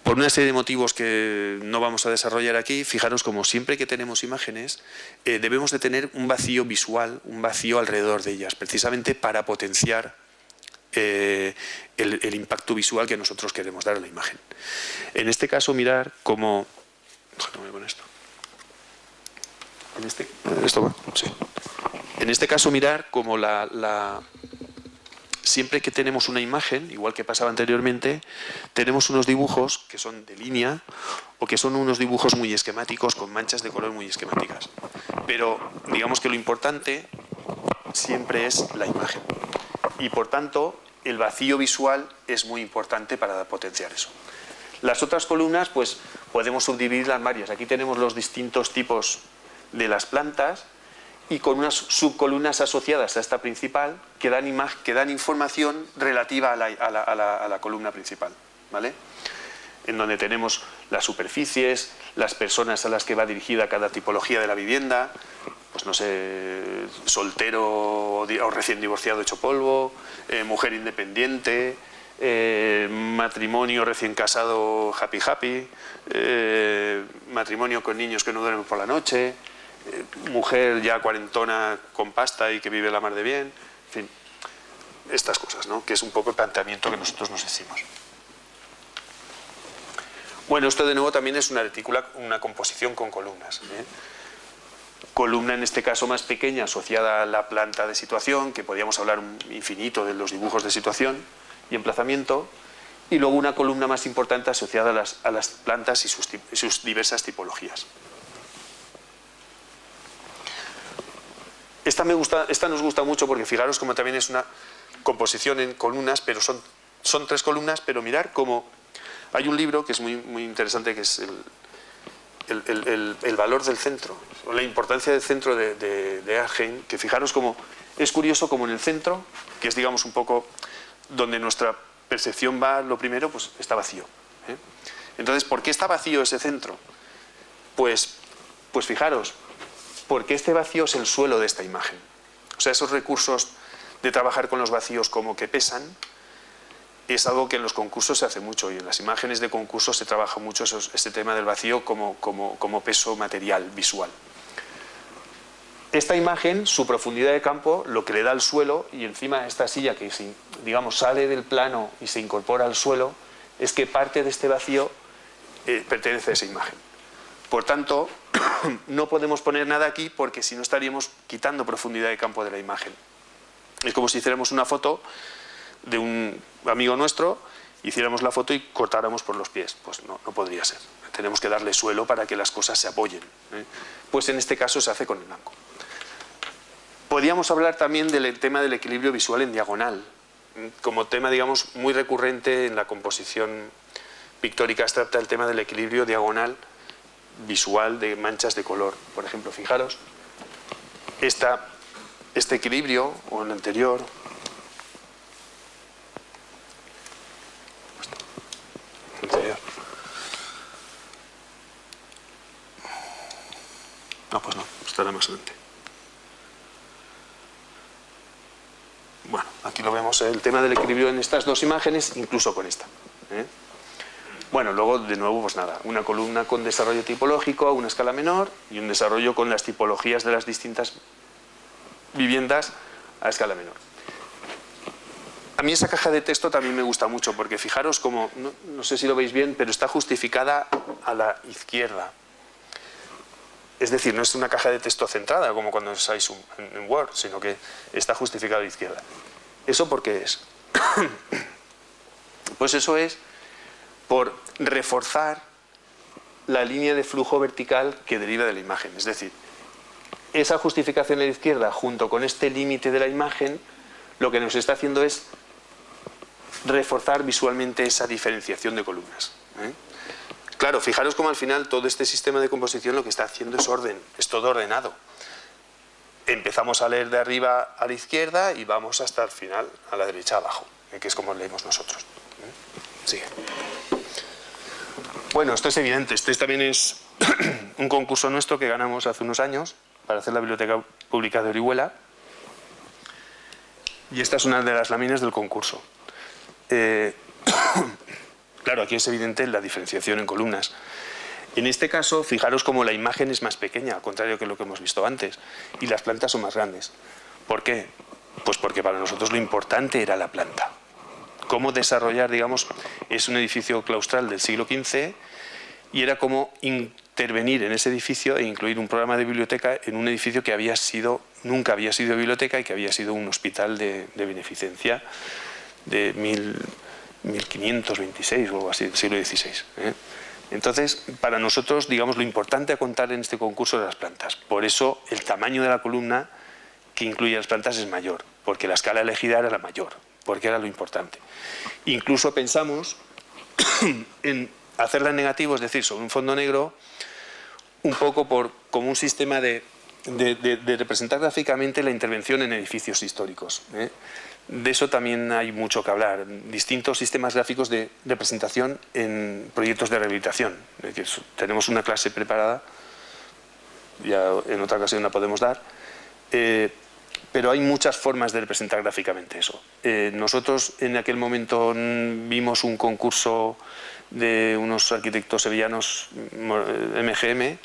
Por una serie de motivos que no vamos a desarrollar aquí, fijaros como siempre que tenemos imágenes debemos de tener un vacío visual, un vacío alrededor de ellas, precisamente para potenciar el impacto visual que nosotros queremos dar a la imagen. En este caso mirar cómo... Déjame con esto. En este caso mirar cómo siempre que tenemos una imagen, igual que pasaba anteriormente, tenemos unos dibujos que son de línea o que son unos dibujos muy esquemáticos con manchas de color muy esquemáticas. Pero digamos que lo importante siempre es la imagen. Y por tanto, el vacío visual es muy importante para potenciar eso. Las otras columnas, pues podemos subdividirlas en varias. Aquí tenemos los distintos tipos de las plantas y con unas subcolumnas asociadas a esta principal que dan información relativa a la columna principal, ¿vale? En donde tenemos las superficies, las personas a las que va dirigida cada tipología de la vivienda, pues no sé, soltero o recién divorciado hecho polvo, mujer independiente, matrimonio recién casado happy, matrimonio con niños que no duermen por la noche, mujer ya cuarentona con pasta y que vive la mar de bien, en fin, estas cosas, ¿no? Que es un poco el planteamiento que nosotros nos hicimos. Bueno, esto de nuevo también es una retícula, una composición con columnas, ¿eh? Columna en este caso más pequeña asociada a la planta de situación, que podríamos hablar un infinito de los dibujos de situación y emplazamiento, y luego una columna más importante asociada a las plantas y sus diversas tipologías. Esta nos gusta mucho porque fijaros como también es una composición en columnas, pero son tres columnas, pero mirar cómo hay un libro que es muy, muy interesante, que es el valor del centro, o la importancia del centro de Erdheim, que fijaros como es curioso como en el centro, que es digamos un poco donde nuestra percepción va lo primero, pues está vacío, ¿eh? Entonces, ¿por qué está vacío ese centro? Pues fijaros, porque este vacío es el suelo de esta imagen. O sea, esos recursos de trabajar con los vacíos como que pesan, es algo que en los concursos se hace mucho, y en las imágenes de concursos se trabaja mucho este tema del vacío como peso material, visual. Esta imagen, su profundidad de campo, lo que le da al suelo, y encima esta silla que digamos, sale del plano y se incorpora al suelo, es que parte de este vacío pertenece a esa imagen. Por tanto, no podemos poner nada aquí porque si no estaríamos quitando profundidad de campo de la imagen. Es como si hiciéramos una foto de un amigo nuestro, hiciéramos la foto y cortáramos por los pies. Pues no podría ser. Tenemos que darle suelo para que las cosas se apoyen. Pues en este caso se hace con el blanco. Podríamos hablar también del tema del equilibrio visual en diagonal, como tema, digamos, muy recurrente en la composición pictórica abstracta, el tema del equilibrio diagonal visual de manchas de color. Por ejemplo, fijaros, este equilibrio, o el anterior, no, pues no, estará más adelante. Bueno, aquí lo vemos, el tema del equilibrio en estas dos imágenes, incluso con esta. Bueno, luego, de nuevo, pues nada, una columna con desarrollo tipológico a una escala menor y un desarrollo con las tipologías de las distintas viviendas a escala menor. A mí esa caja de texto también me gusta mucho, porque fijaros como, no sé si lo veis bien, pero está justificada a la izquierda. Es decir, no es una caja de texto centrada, como cuando usáis en Word, sino que está justificada a la izquierda. ¿Eso por qué es? Pues eso es por reforzar la línea de flujo vertical que deriva de la imagen. Es decir, esa justificación a la izquierda junto con este límite de la imagen lo que nos está haciendo es reforzar visualmente esa diferenciación de columnas. Claro, fijaros cómo al final todo este sistema de composición lo que está haciendo es orden, es todo ordenado. Empezamos a leer de arriba a la izquierda y vamos hasta el final a la derecha abajo, que es como leemos nosotros. Sigue. Bueno, esto es evidente, este también es un concurso nuestro que ganamos hace unos años para hacer la biblioteca pública de Orihuela, y esta es una de las láminas del concurso. Claro, aquí es evidente la diferenciación en columnas. En este caso, fijaros cómo la imagen es más pequeña, al contrario que lo que hemos visto antes, y las plantas son más grandes. ¿Por qué? Pues porque para nosotros lo importante era la planta. Cómo desarrollar, digamos, es un edificio claustral del siglo XV y era cómo intervenir en ese edificio e incluir un programa de biblioteca en un edificio que nunca había sido biblioteca y que había sido un hospital de beneficencia de 1526 o algo así, del siglo XVI. Entonces, para nosotros, digamos, lo importante a contar en este concurso de las plantas. Por eso, el tamaño de la columna que incluye las plantas es mayor, porque la escala elegida era la mayor, porque era lo importante. Incluso pensamos en hacerla en negativo, es decir, sobre un fondo negro, un poco como un sistema de representar gráficamente la intervención en edificios históricos. De eso también hay mucho que hablar. Distintos sistemas gráficos de representación en proyectos de rehabilitación. Es decir, tenemos una clase preparada, ya en otra ocasión la podemos dar, pero hay muchas formas de representar gráficamente eso. Nosotros en aquel momento vimos un concurso de unos arquitectos sevillanos, MGM,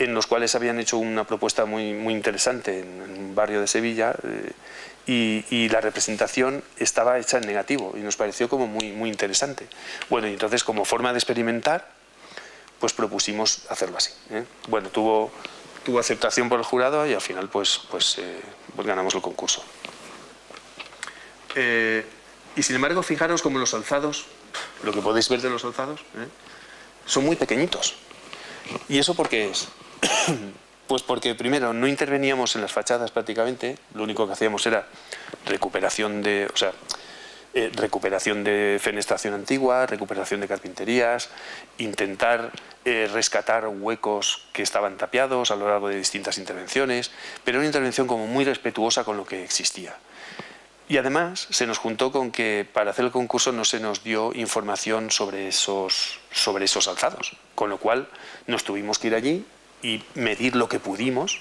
en los cuales habían hecho una propuesta muy interesante en un barrio de Sevilla, y la representación estaba hecha en negativo y nos pareció como muy interesante. Bueno, y entonces como forma de experimentar, pues propusimos hacerlo así. Bueno, tuvo aceptación por el jurado y al final pues ganamos el concurso. Y sin embargo, fijaros como los alzados, lo que podéis ver de los alzados, son muy pequeñitos. ¿Y eso por qué es? Pues porque primero no interveníamos en las fachadas prácticamente, lo único que hacíamos era recuperación de fenestración antigua, recuperación de carpinterías, intentar rescatar huecos que estaban tapiados a lo largo de distintas intervenciones, pero una intervención como muy respetuosa con lo que existía. Y además se nos juntó con que para hacer el concurso no se nos dio información sobre esos alzados, con lo cual nos tuvimos que ir allí y medir lo que pudimos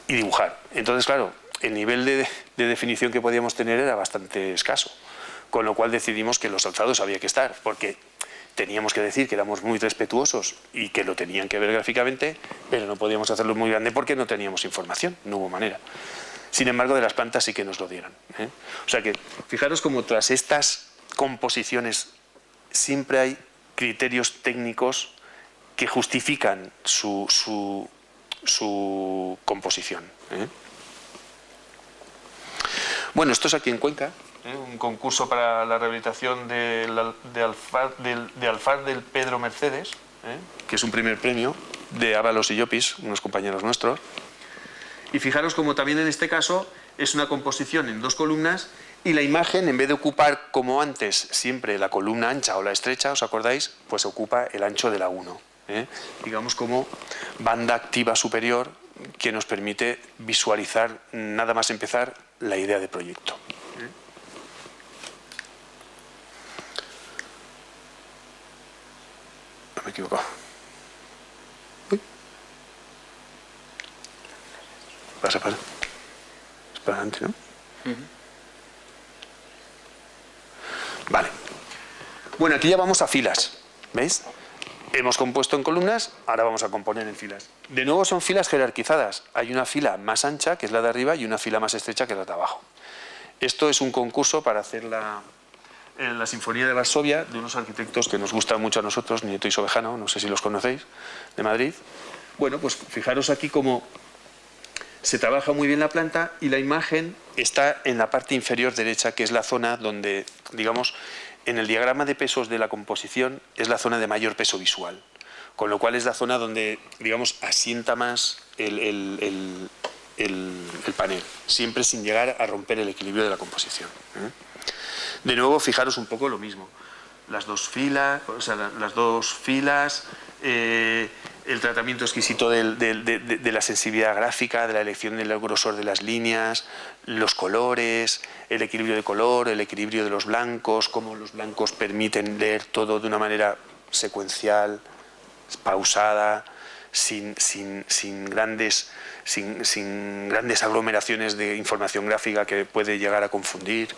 y dibujar. Entonces, claro, el nivel de definición que podíamos tener era bastante escaso, con lo cual decidimos que los alzados había que estar, porque teníamos que decir que éramos muy respetuosos y que lo tenían que ver gráficamente, pero no podíamos hacerlo muy grande porque no teníamos información, no hubo manera. Sin embargo, de las plantas sí que nos lo dieron. O sea que, fijaros como tras estas composiciones siempre hay criterios técnicos que justifican su composición. Bueno, esto es aquí en Cuenca, un concurso para la rehabilitación de Alfar del Pedro Mercedes, que es un primer premio de Ábalos y Llopis, unos compañeros nuestros. Y fijaros como también en este caso es una composición en 2 columnas y la imagen, en vez de ocupar como antes siempre la columna ancha o la estrecha, ¿os acordáis? Pues ocupa el ancho de la 1. Digamos como banda activa superior que nos permite visualizar, nada más empezar, la idea de proyecto. No me he equivocado. Pasa. Es para adelante, ¿no? Vale. Bueno, aquí ya vamos a filas. ¿Veis? Hemos compuesto en columnas, ahora vamos a componer en filas. De nuevo son filas jerarquizadas. Hay una fila más ancha, que es la de arriba, y una fila más estrecha, que es la de abajo. Esto es un concurso para hacer la Sinfonía de Varsovia de unos arquitectos que nos gustan mucho a nosotros, Nieto y Sobejano, no sé si los conocéis, de Madrid. Bueno, pues fijaros aquí cómo se trabaja muy bien la planta y la imagen está en la parte inferior derecha, que es la zona donde, digamos, en el diagrama de pesos de la composición es la zona de mayor peso visual, con lo cual es la zona donde, digamos, asienta más el panel, siempre sin llegar a romper el equilibrio de la composición. De nuevo, fijaros un poco lo mismo. Las dos filas, el tratamiento exquisito de la sensibilidad gráfica, de la elección del grosor de las líneas, los colores, el equilibrio de color, el equilibrio de los blancos, cómo los blancos permiten leer todo de una manera secuencial, pausada, sin grandes aglomeraciones de información gráfica que puede llegar a confundir.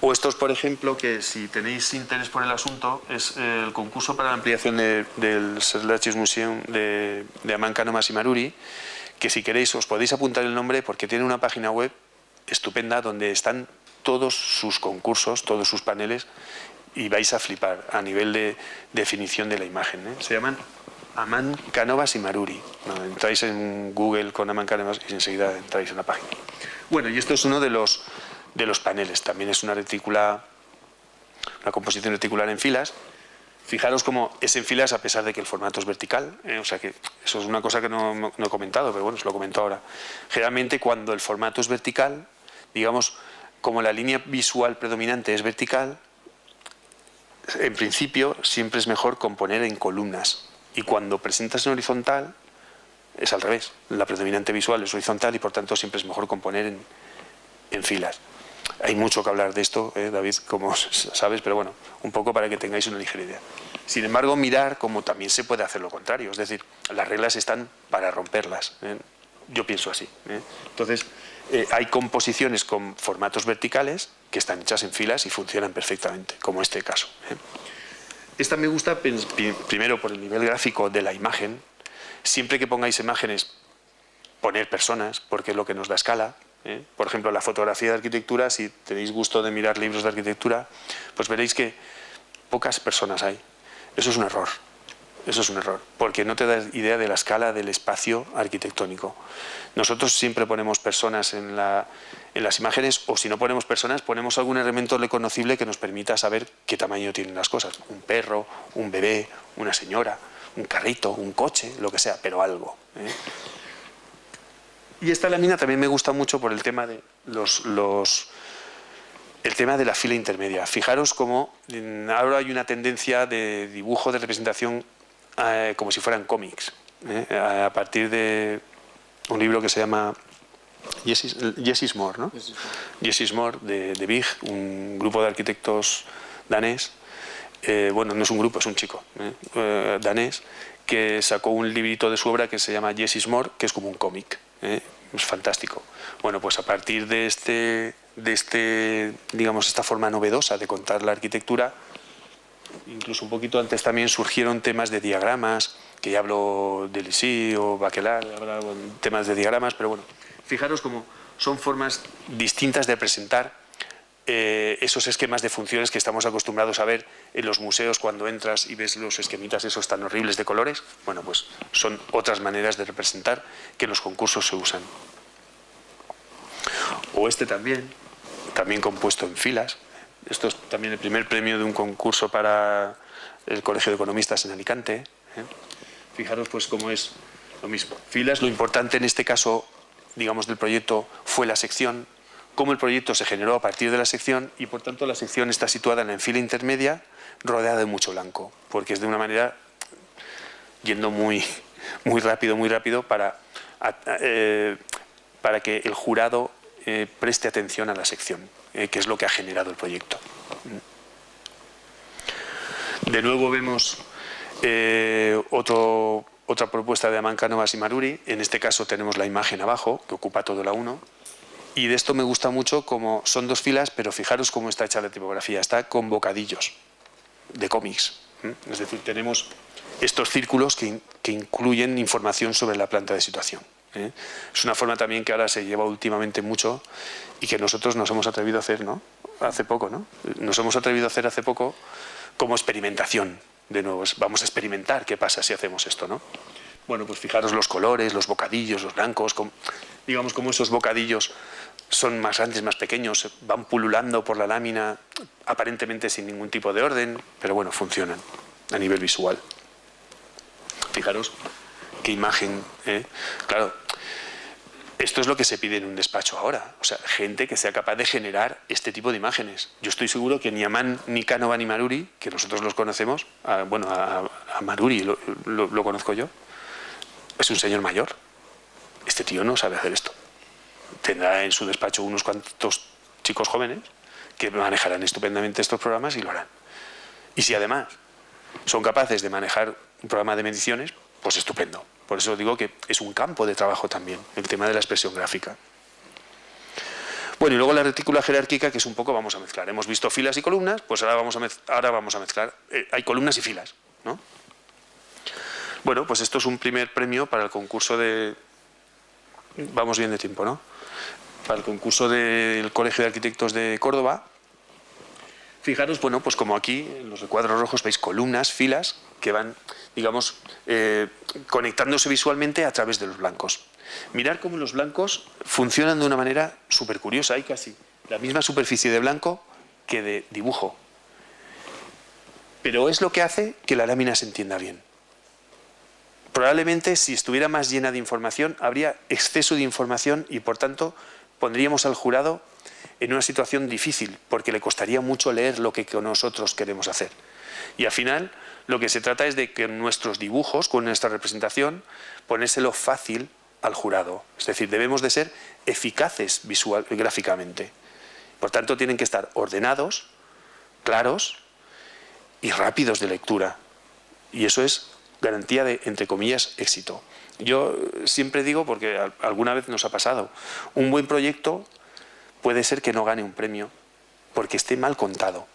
O estos, por ejemplo, que si tenéis interés por el asunto, es el concurso para la ampliación del Serlachis Museum de Aman Cánovas y Maruri, que si queréis os podéis apuntar el nombre porque tiene una página web estupenda donde están todos sus concursos, todos sus paneles, y vais a flipar a nivel de definición de la imagen. Se llaman Aman Cánovas y Maruri. Entráis en Google con Aman Cánovas y enseguida entráis en la página. Bueno, y esto es uno de los paneles. También es una composición reticular en filas. Fijaros cómo es en filas a pesar de que el formato es vertical. O sea que eso es una cosa que no he comentado, pero bueno, os lo comento ahora. Generalmente cuando el formato es vertical, digamos, como la línea visual predominante es vertical, en principio siempre es mejor componer en columnas. Y cuando presentas en horizontal, es al revés. La predominante visual es horizontal y por tanto siempre es mejor componer en filas. Hay mucho que hablar de esto, David, como sabes, pero bueno, un poco para que tengáis una ligera idea. Sin embargo, mirar cómo también se puede hacer lo contrario, es decir, las reglas están para romperlas. Yo pienso así. Entonces, hay composiciones con formatos verticales que están hechas en filas y funcionan perfectamente, como este caso. Esta me gusta primero por el nivel gráfico de la imagen. Siempre que pongáis imágenes, poner personas, porque es lo que nos da escala. Por ejemplo, la fotografía de arquitectura, si tenéis gusto de mirar libros de arquitectura, pues veréis que pocas personas hay. Eso es un error. Eso es un error, porque no te da idea de la escala del espacio arquitectónico. Nosotros siempre ponemos personas en las imágenes, o si no ponemos personas, ponemos algún elemento reconocible que nos permita saber qué tamaño tienen las cosas. Un perro, un bebé, una señora, un carrito, un coche, lo que sea, pero algo. Y esta lámina también me gusta mucho por el tema de el tema de la fila intermedia. Fijaros cómo ahora hay una tendencia de dibujo, de representación como si fueran cómics, a partir de un libro que se llama Jessis More, ¿no? Jessis More de Big, un grupo de arquitectos danés. Bueno, no es un grupo, es un chico danés que sacó un librito de su obra que se llama Jessis More, que es como un cómic. Es fantástico. Bueno, pues a partir de digamos, esta forma novedosa de contar la arquitectura, incluso un poquito antes también surgieron temas de diagramas que ya hablo de Lisi o Baquelar, habrá temas de diagramas, pero bueno, fijaros cómo son formas distintas de presentar esos esquemas de funciones que estamos acostumbrados a ver en los museos cuando entras y ves los esquemitas esos tan horribles de colores. Bueno, pues son otras maneras de representar que en los concursos se usan. O este también compuesto en filas. Esto es también el primer premio de un concurso para el Colegio de Economistas en Alicante. Fijaros pues cómo es lo mismo. Filas, lo importante en este caso, digamos, del proyecto fue la sección, cómo el proyecto se generó a partir de la sección y por tanto la sección está situada en la fila intermedia rodeada de mucho blanco, porque es de una manera yendo muy rápido para que el jurado preste atención a la sección, que es lo que ha generado el proyecto. De nuevo vemos otra propuesta de Amán Cánovas y Maruri. En este caso tenemos la imagen abajo, que ocupa todo la 1. Y de esto me gusta mucho como son 2 filas, pero fijaros cómo está hecha la tipografía. Está con bocadillos de cómics. Es decir, tenemos estos círculos que incluyen información sobre la planta de situación. Es una forma también que ahora se lleva últimamente mucho y que nosotros nos hemos atrevido a hacer, ¿no? Hace poco, ¿no? Nos hemos atrevido a hacer hace poco como experimentación. De nuevo, vamos a experimentar qué pasa si hacemos esto, ¿no? Bueno, pues fijaros los colores, los bocadillos, los blancos, digamos como esos bocadillos son más grandes, más pequeños, van pululando por la lámina, aparentemente sin ningún tipo de orden, pero bueno, funcionan a nivel visual. Fijaros qué imagen, Claro, esto es lo que se pide en un despacho ahora, o sea, gente que sea capaz de generar este tipo de imágenes. Yo estoy seguro que ni Amán, ni Cánova, ni Maruri, que nosotros los conocemos, a Maruri lo conozco yo, es un señor mayor. Este tío no sabe hacer esto. Tendrá en su despacho unos cuantos chicos jóvenes que manejarán estupendamente estos programas y lo harán. Y si además son capaces de manejar un programa de mediciones, pues estupendo. Por eso digo que es un campo de trabajo también, el tema de la expresión gráfica. Bueno, y luego la retícula jerárquica, que es un poco, vamos a mezclar. Hemos visto filas y columnas, pues ahora vamos a mezclar. Hay columnas y filas, ¿no? Bueno, pues esto es un primer premio para el concurso de... Vamos bien de tiempo, ¿no? Para el concurso del Colegio de Arquitectos de Córdoba. Fijaros, bueno, pues como aquí, en los recuadros rojos, veis columnas, filas, que van, digamos, conectándose visualmente a través de los blancos. Mirad cómo los blancos funcionan de una manera súper curiosa. Hay casi la misma superficie de blanco que de dibujo. Pero es lo que hace que la lámina se entienda bien. Probablemente si estuviera más llena de información habría exceso de información y por tanto pondríamos al jurado en una situación difícil porque le costaría mucho leer lo que nosotros queremos hacer. Y al final lo que se trata es de que nuestros dibujos, con nuestra representación, ponérselo fácil al jurado. Es decir, debemos de ser eficaces gráficamente. Por tanto tienen que estar ordenados, claros y rápidos de lectura. Y eso es garantía de, entre comillas, éxito. Yo siempre digo, porque alguna vez nos ha pasado, un buen proyecto puede ser que no gane un premio porque esté mal contado.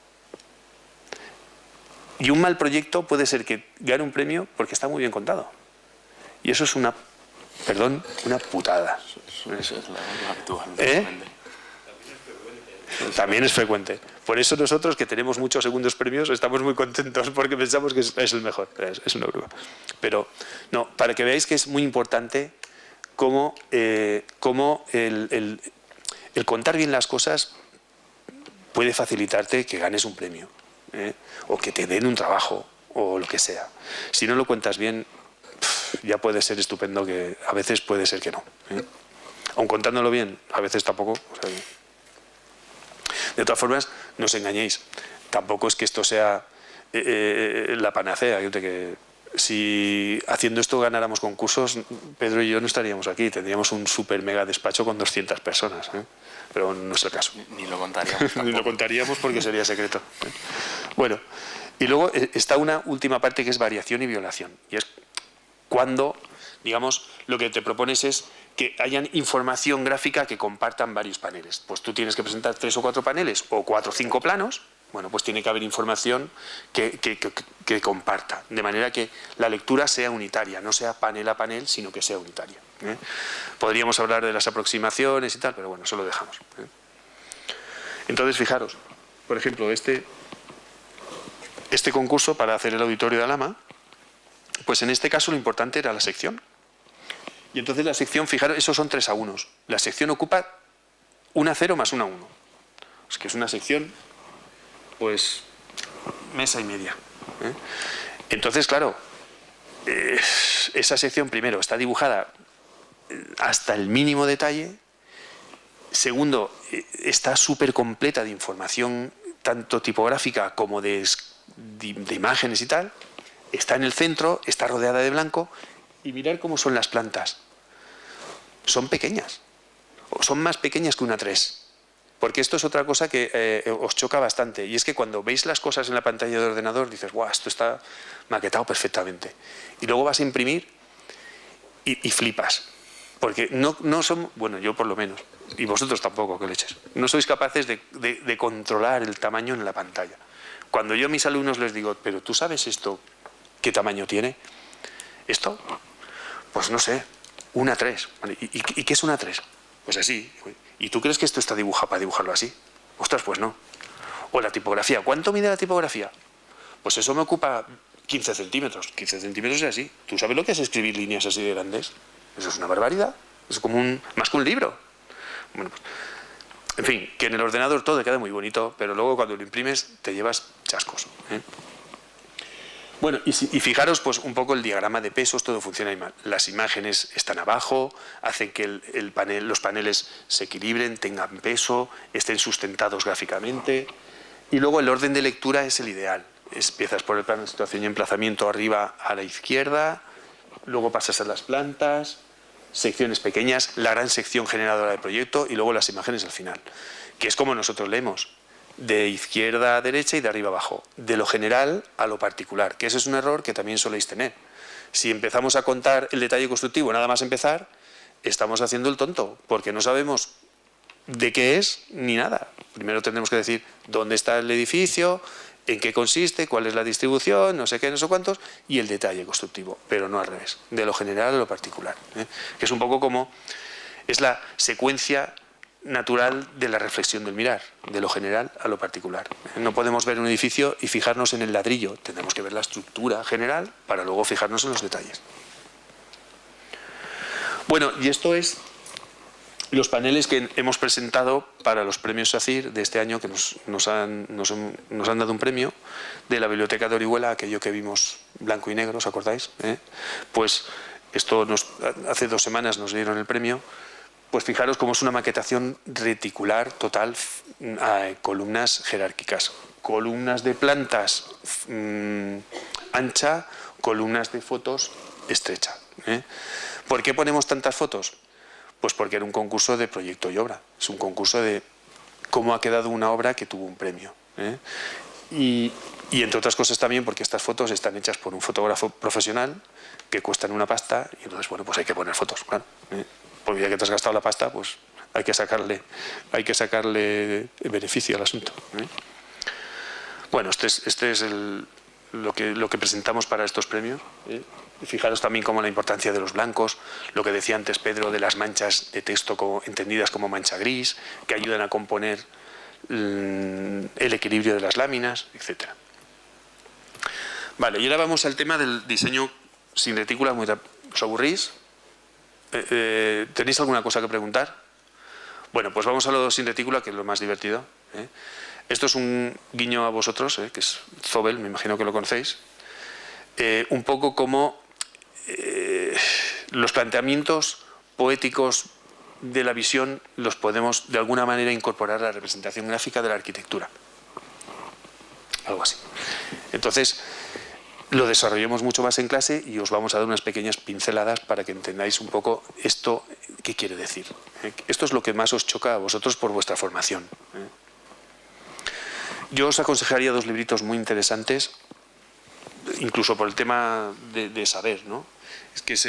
Y un mal proyecto puede ser que gane un premio porque está muy bien contado. Y eso es una putada. Eso es lo actual. También es frecuente. Por eso nosotros, que tenemos muchos segundos premios, estamos muy contentos porque pensamos que es el mejor. Es una broma. Pero no, para que veáis que es muy importante cómo el contar bien las cosas puede facilitarte que ganes un premio, o que te den un trabajo, o lo que sea. Si no lo cuentas bien, ya puede ser estupendo, que a veces puede ser que no. Aun contándolo bien, a veces tampoco. O sea, de todas formas, no os engañéis. Tampoco es que esto sea la panacea. Que si haciendo esto ganáramos concursos, Pedro y yo no estaríamos aquí. Tendríamos un super mega despacho con 200 personas. Pero no es el caso. Ni lo contaríamos. Ni lo contaríamos porque sería secreto. Bueno, y luego está una última parte que es variación y violación. Y es cuando, digamos, lo que te propones es que hayan información gráfica que compartan varios paneles. Pues tú tienes que presentar 3 o 4 paneles o 4 o 5 planos Bueno, pues tiene que haber información que comparta, de manera que la lectura sea unitaria, no sea panel a panel, sino que sea unitaria. Podríamos hablar de las aproximaciones y tal, pero bueno, eso lo dejamos. Entonces, fijaros, por ejemplo, este concurso para hacer el auditorio de Alhama, pues en este caso lo importante era la sección. Y entonces la sección, fijaros, esos son 3-1. La sección ocupa 1-0 más 1-1. Es que es una sección, pues, mesa y media. Entonces, claro, esa sección, primero, está dibujada hasta el mínimo detalle. Segundo, está súper completa de información, tanto tipográfica como de imágenes y tal. Está en el centro, está rodeada de blanco. Y mirar cómo son las plantas. Son pequeñas. O son más pequeñas que una 3. Porque esto es otra cosa que os choca bastante. Y es que cuando veis las cosas en la pantalla de ordenador, dices, guau, esto está maquetado perfectamente. Y luego vas a imprimir y flipas. Porque no son, bueno, yo por lo menos, y vosotros tampoco, que leches, no sois capaces de controlar el tamaño en la pantalla. Cuando yo a mis alumnos les digo, pero ¿tú sabes esto qué tamaño tiene? ¿Esto? Pues no sé, una 3. ¿Y qué es una 3? Pues así. ¿Y tú crees que esto está dibujado para dibujarlo así? Ostras, pues no. O la tipografía. ¿Cuánto mide la tipografía? Pues eso me ocupa 15 centímetros. 15 centímetros es así. ¿Tú sabes lo que es escribir líneas así de grandes? Eso es una barbaridad. Es como más que un libro. Bueno, pues, en fin, que en el ordenador todo queda muy bonito, pero luego cuando lo imprimes te llevas chascos. Bueno, y fijaros pues un poco el diagrama de pesos, todo funciona igual. Las imágenes están abajo, hacen que los paneles se equilibren, tengan peso, estén sustentados gráficamente. Y luego el orden de lectura es el ideal. Empiezas por el plano de situación y emplazamiento arriba a la izquierda, luego pasas a las plantas, secciones pequeñas, la gran sección generadora del proyecto y luego las imágenes al final, que es como nosotros leemos. De izquierda a derecha y de arriba a abajo, de lo general a lo particular, que ese es un error que también soléis tener. Si empezamos a contar el detalle constructivo nada más empezar, estamos haciendo el tonto, porque no sabemos de qué es ni nada. Primero tendremos que decir dónde está el edificio, en qué consiste, cuál es la distribución, no sé qué, no sé cuántos, y el detalle constructivo, pero no al revés, de lo general a lo particular. Que es un poco como, es la secuencia natural de la reflexión del mirar, de lo general a lo particular. No podemos ver un edificio y fijarnos en el ladrillo, tendremos que ver la estructura general para luego fijarnos en los detalles. Bueno, y esto es los paneles que hemos presentado para los premios SACIR de este año, que nos han dado un premio de la Biblioteca de Orihuela, aquello que vimos blanco y negro, ¿os acordáis? Pues esto hace 2 semanas nos dieron el premio. Pues fijaros cómo es una maquetación reticular total, columnas jerárquicas, columnas de plantas ancha, columnas de fotos estrecha. ¿Por qué ponemos tantas fotos? Pues porque era un concurso de proyecto y obra, es un concurso de cómo ha quedado una obra que tuvo un premio. Y entre otras cosas también porque estas fotos están hechas por un fotógrafo profesional que cuestan una pasta y entonces, bueno, pues hay que poner fotos, claro. Porque ya que te has gastado la pasta, pues hay que sacarle beneficio al asunto. Bueno, este es lo que presentamos para estos premios. Fijaros también cómo la importancia de los blancos, lo que decía antes Pedro de las manchas de texto entendidas como mancha gris, que ayudan a componer el equilibrio de las láminas, etc. Vale, y ahora vamos al tema del diseño sin retícula. ¿Os aburrís? ¿Tenéis alguna cosa que preguntar? Bueno, pues vamos a lo sin retícula, que es lo más divertido. Esto es un guiño a vosotros, que es Zobel, me imagino que lo conocéis. Un poco como los planteamientos poéticos de la visión los podemos de alguna manera incorporar a la representación gráfica de la arquitectura. Algo así. Entonces, lo desarrollemos mucho más en clase y os vamos a dar unas pequeñas pinceladas para que entendáis un poco esto qué quiere decir. Esto es lo que más os choca a vosotros por vuestra formación. Yo os aconsejaría 2 libritos muy interesantes, incluso por el tema de saber, ¿no? Es que es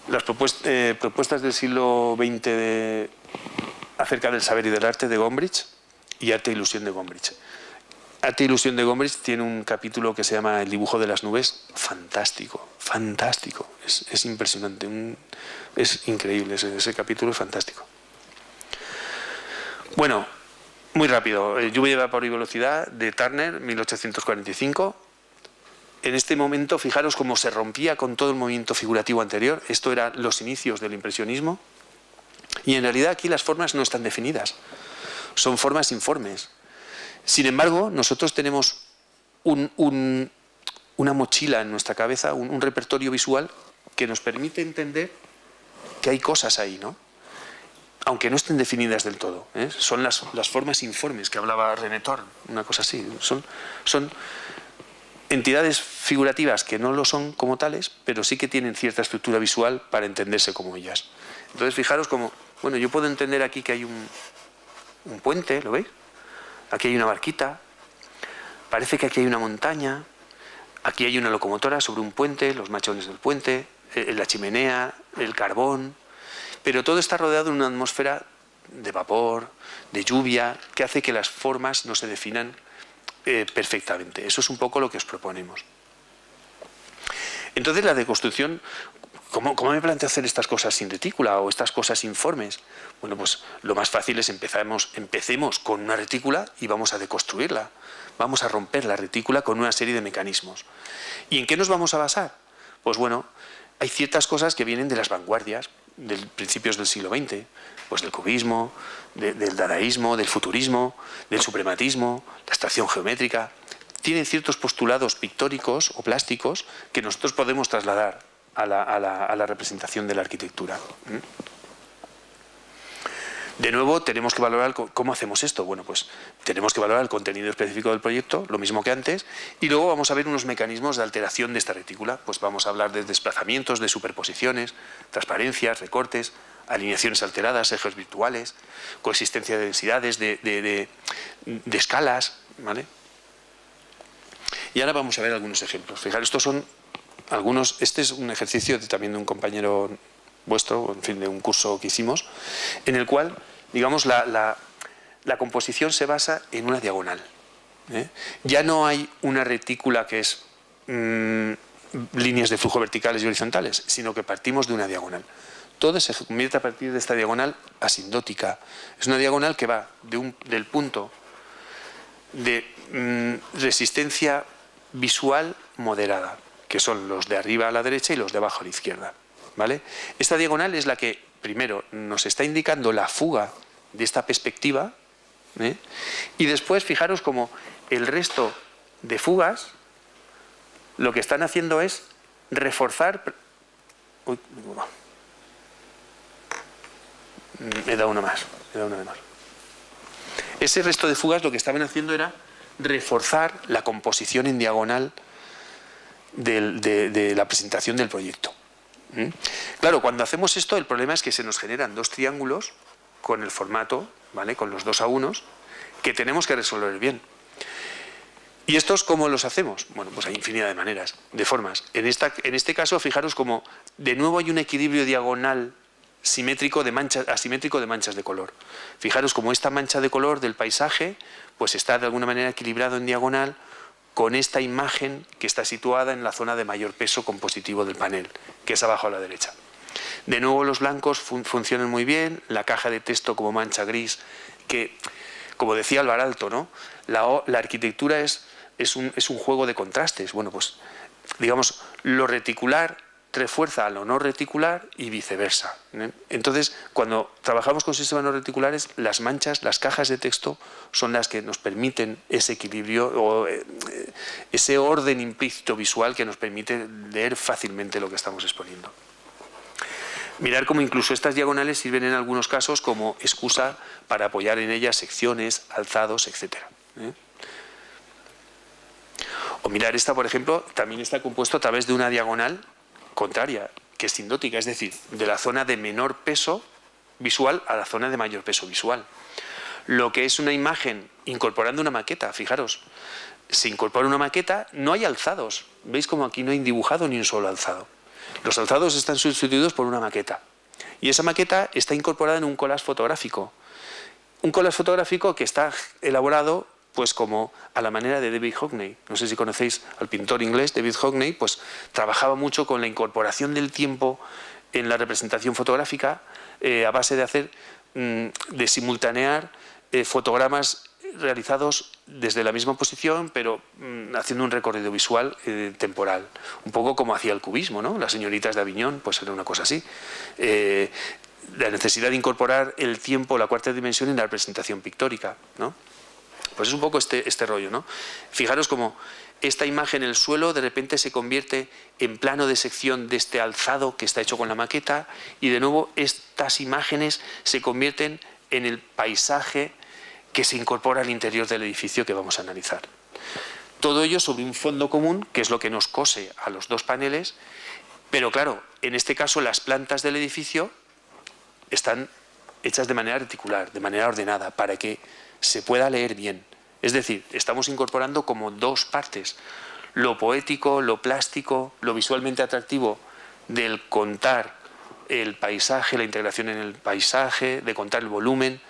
las propuestas del siglo XX acerca del saber y del arte de Gombrich y Arte e Ilusión de Gombrich. Arte e Ilusión de Gombrich tiene un capítulo que se llama El dibujo de las nubes, fantástico, fantástico, es impresionante, es increíble, ese capítulo es fantástico. Bueno, muy rápido, Lluvia de vapor y velocidad de Turner, 1845. En este momento, fijaros cómo se rompía con todo el movimiento figurativo anterior. Esto eran los inicios del impresionismo. Y en realidad aquí las formas no están definidas, son formas informes. Sin embargo, nosotros tenemos una mochila en nuestra cabeza, un repertorio visual que nos permite entender que hay cosas ahí, ¿no? Aunque no estén definidas del todo, ¿eh? Son las formas informes que hablaba René Thorn, una cosa así. Son entidades figurativas que no lo son como tales, pero sí que tienen cierta estructura visual para entenderse como ellas. Entonces, fijaros como, bueno, yo puedo entender aquí que hay un puente, ¿lo veis? Aquí hay una barquita, parece que aquí hay una montaña, aquí hay una locomotora sobre un puente, los machones del puente, la chimenea, el carbón, pero todo está rodeado de una atmósfera de vapor, de lluvia, que hace que las formas no se definan perfectamente. Eso es un poco lo que os proponemos. Entonces la deconstrucción, ¿cómo me planteo hacer estas cosas sin retícula o estas cosas informes? Bueno, pues lo más fácil es empecemos con una retícula y vamos a deconstruirla. Vamos a romper la retícula con una serie de mecanismos. ¿Y en qué nos vamos a basar? Pues bueno, hay ciertas cosas que vienen de las vanguardias, de principios del siglo XX, pues del cubismo, del dadaísmo, del futurismo, del suprematismo, la abstracción geométrica. Tienen ciertos postulados pictóricos o plásticos que nosotros podemos trasladar a la representación de la arquitectura. De nuevo, tenemos que valorar cómo hacemos esto. Bueno, pues tenemos que valorar el contenido específico del proyecto, lo mismo que antes, y luego vamos a ver unos mecanismos de alteración de esta retícula. Pues vamos a hablar de desplazamientos, de superposiciones, transparencias, recortes, alineaciones alteradas, ejes virtuales, coexistencia de densidades, de escalas, ¿vale? Y ahora vamos a ver algunos ejemplos. Fijaros, estos son algunos. Este es un ejercicio también de un compañero vuestro, en fin, de un curso que hicimos, en el cual, digamos, la composición se basa en una diagonal, ¿eh? Ya no hay una retícula que es líneas de flujo verticales y horizontales, sino que partimos de una diagonal. Todo se convierte a partir de esta diagonal asindótica. Es una diagonal que va del punto de resistencia visual moderada, que son los de arriba a la derecha y los de abajo a la izquierda, ¿vale? Esta diagonal es la que, primero, nos está indicando la fuga de esta perspectiva, ¿eh? Y después, fijaros como el resto de fugas lo que están haciendo es reforzar... Uy, he dado una más, Ese resto de fugas lo que estaban haciendo era reforzar la composición en diagonal de la presentación del proyecto. Claro, cuando hacemos esto, el problema es que se nos generan dos triángulos con el formato, ¿vale?, con los 2:1, que tenemos que resolver bien. ¿Y estos cómo los hacemos? Bueno, pues hay infinidad de maneras, de formas. En este caso, fijaros como de nuevo hay un equilibrio diagonal asimétrico de manchas de color. Fijaros como esta mancha de color del paisaje pues está de alguna manera equilibrado en diagonal con esta imagen que está situada en la zona de mayor peso compositivo del panel, que es abajo a la derecha. De nuevo los blancos funcionan muy bien, la caja de texto como mancha gris, que, como decía Alvaralto, ¿no?, la arquitectura es un juego de contrastes. Bueno, pues digamos, lo reticular refuerza a lo no reticular y viceversa, ¿eh? Entonces, cuando trabajamos con sistemas no reticulares, las manchas, las cajas de texto son las que nos permiten ese equilibrio o ese orden implícito visual que nos permite leer fácilmente lo que estamos exponiendo. Mirar cómo incluso estas diagonales sirven en algunos casos como excusa para apoyar en ellas secciones, alzados, etc. O mirar esta, por ejemplo, también está compuesto a través de una diagonal contraria, que es sindótica, es decir, de la zona de menor peso visual a la zona de mayor peso visual. Lo que es una imagen incorporando una maqueta, fijaros, se incorpora una maqueta, no hay alzados. ¿Veis como aquí no hay dibujado ni un solo alzado? Los alzados están sustituidos por una maqueta. Y esa maqueta está incorporada en un collage fotográfico. Un collage fotográfico que está elaborado pues como a la manera de David Hockney. No sé si conocéis al pintor inglés David Hockney, pues trabajaba mucho con la incorporación del tiempo en la representación fotográfica a base de hacer, de simultanear fotogramas realizados desde la misma posición, pero haciendo un recorrido visual temporal. Un poco como hacía el cubismo, ¿no? Las señoritas de Aviñón, pues era una cosa así. La necesidad de incorporar el tiempo, la cuarta dimensión en la representación pictórica, ¿no? Pues es un poco este rollo, ¿no? Fijaros como esta imagen, el suelo, de repente se convierte en plano de sección de este alzado que está hecho con la maqueta, y de nuevo estas imágenes se convierten en el paisaje que se incorpora al interior del edificio que vamos a analizar. Todo ello sobre un fondo común, que es lo que nos cose a los dos paneles, pero claro, en este caso las plantas del edificio están hechas de manera reticular, de manera ordenada, para que se pueda leer bien. Es decir, estamos incorporando como dos partes, lo poético, lo plástico, lo visualmente atractivo del contar el paisaje, la integración en el paisaje, de contar el volumen,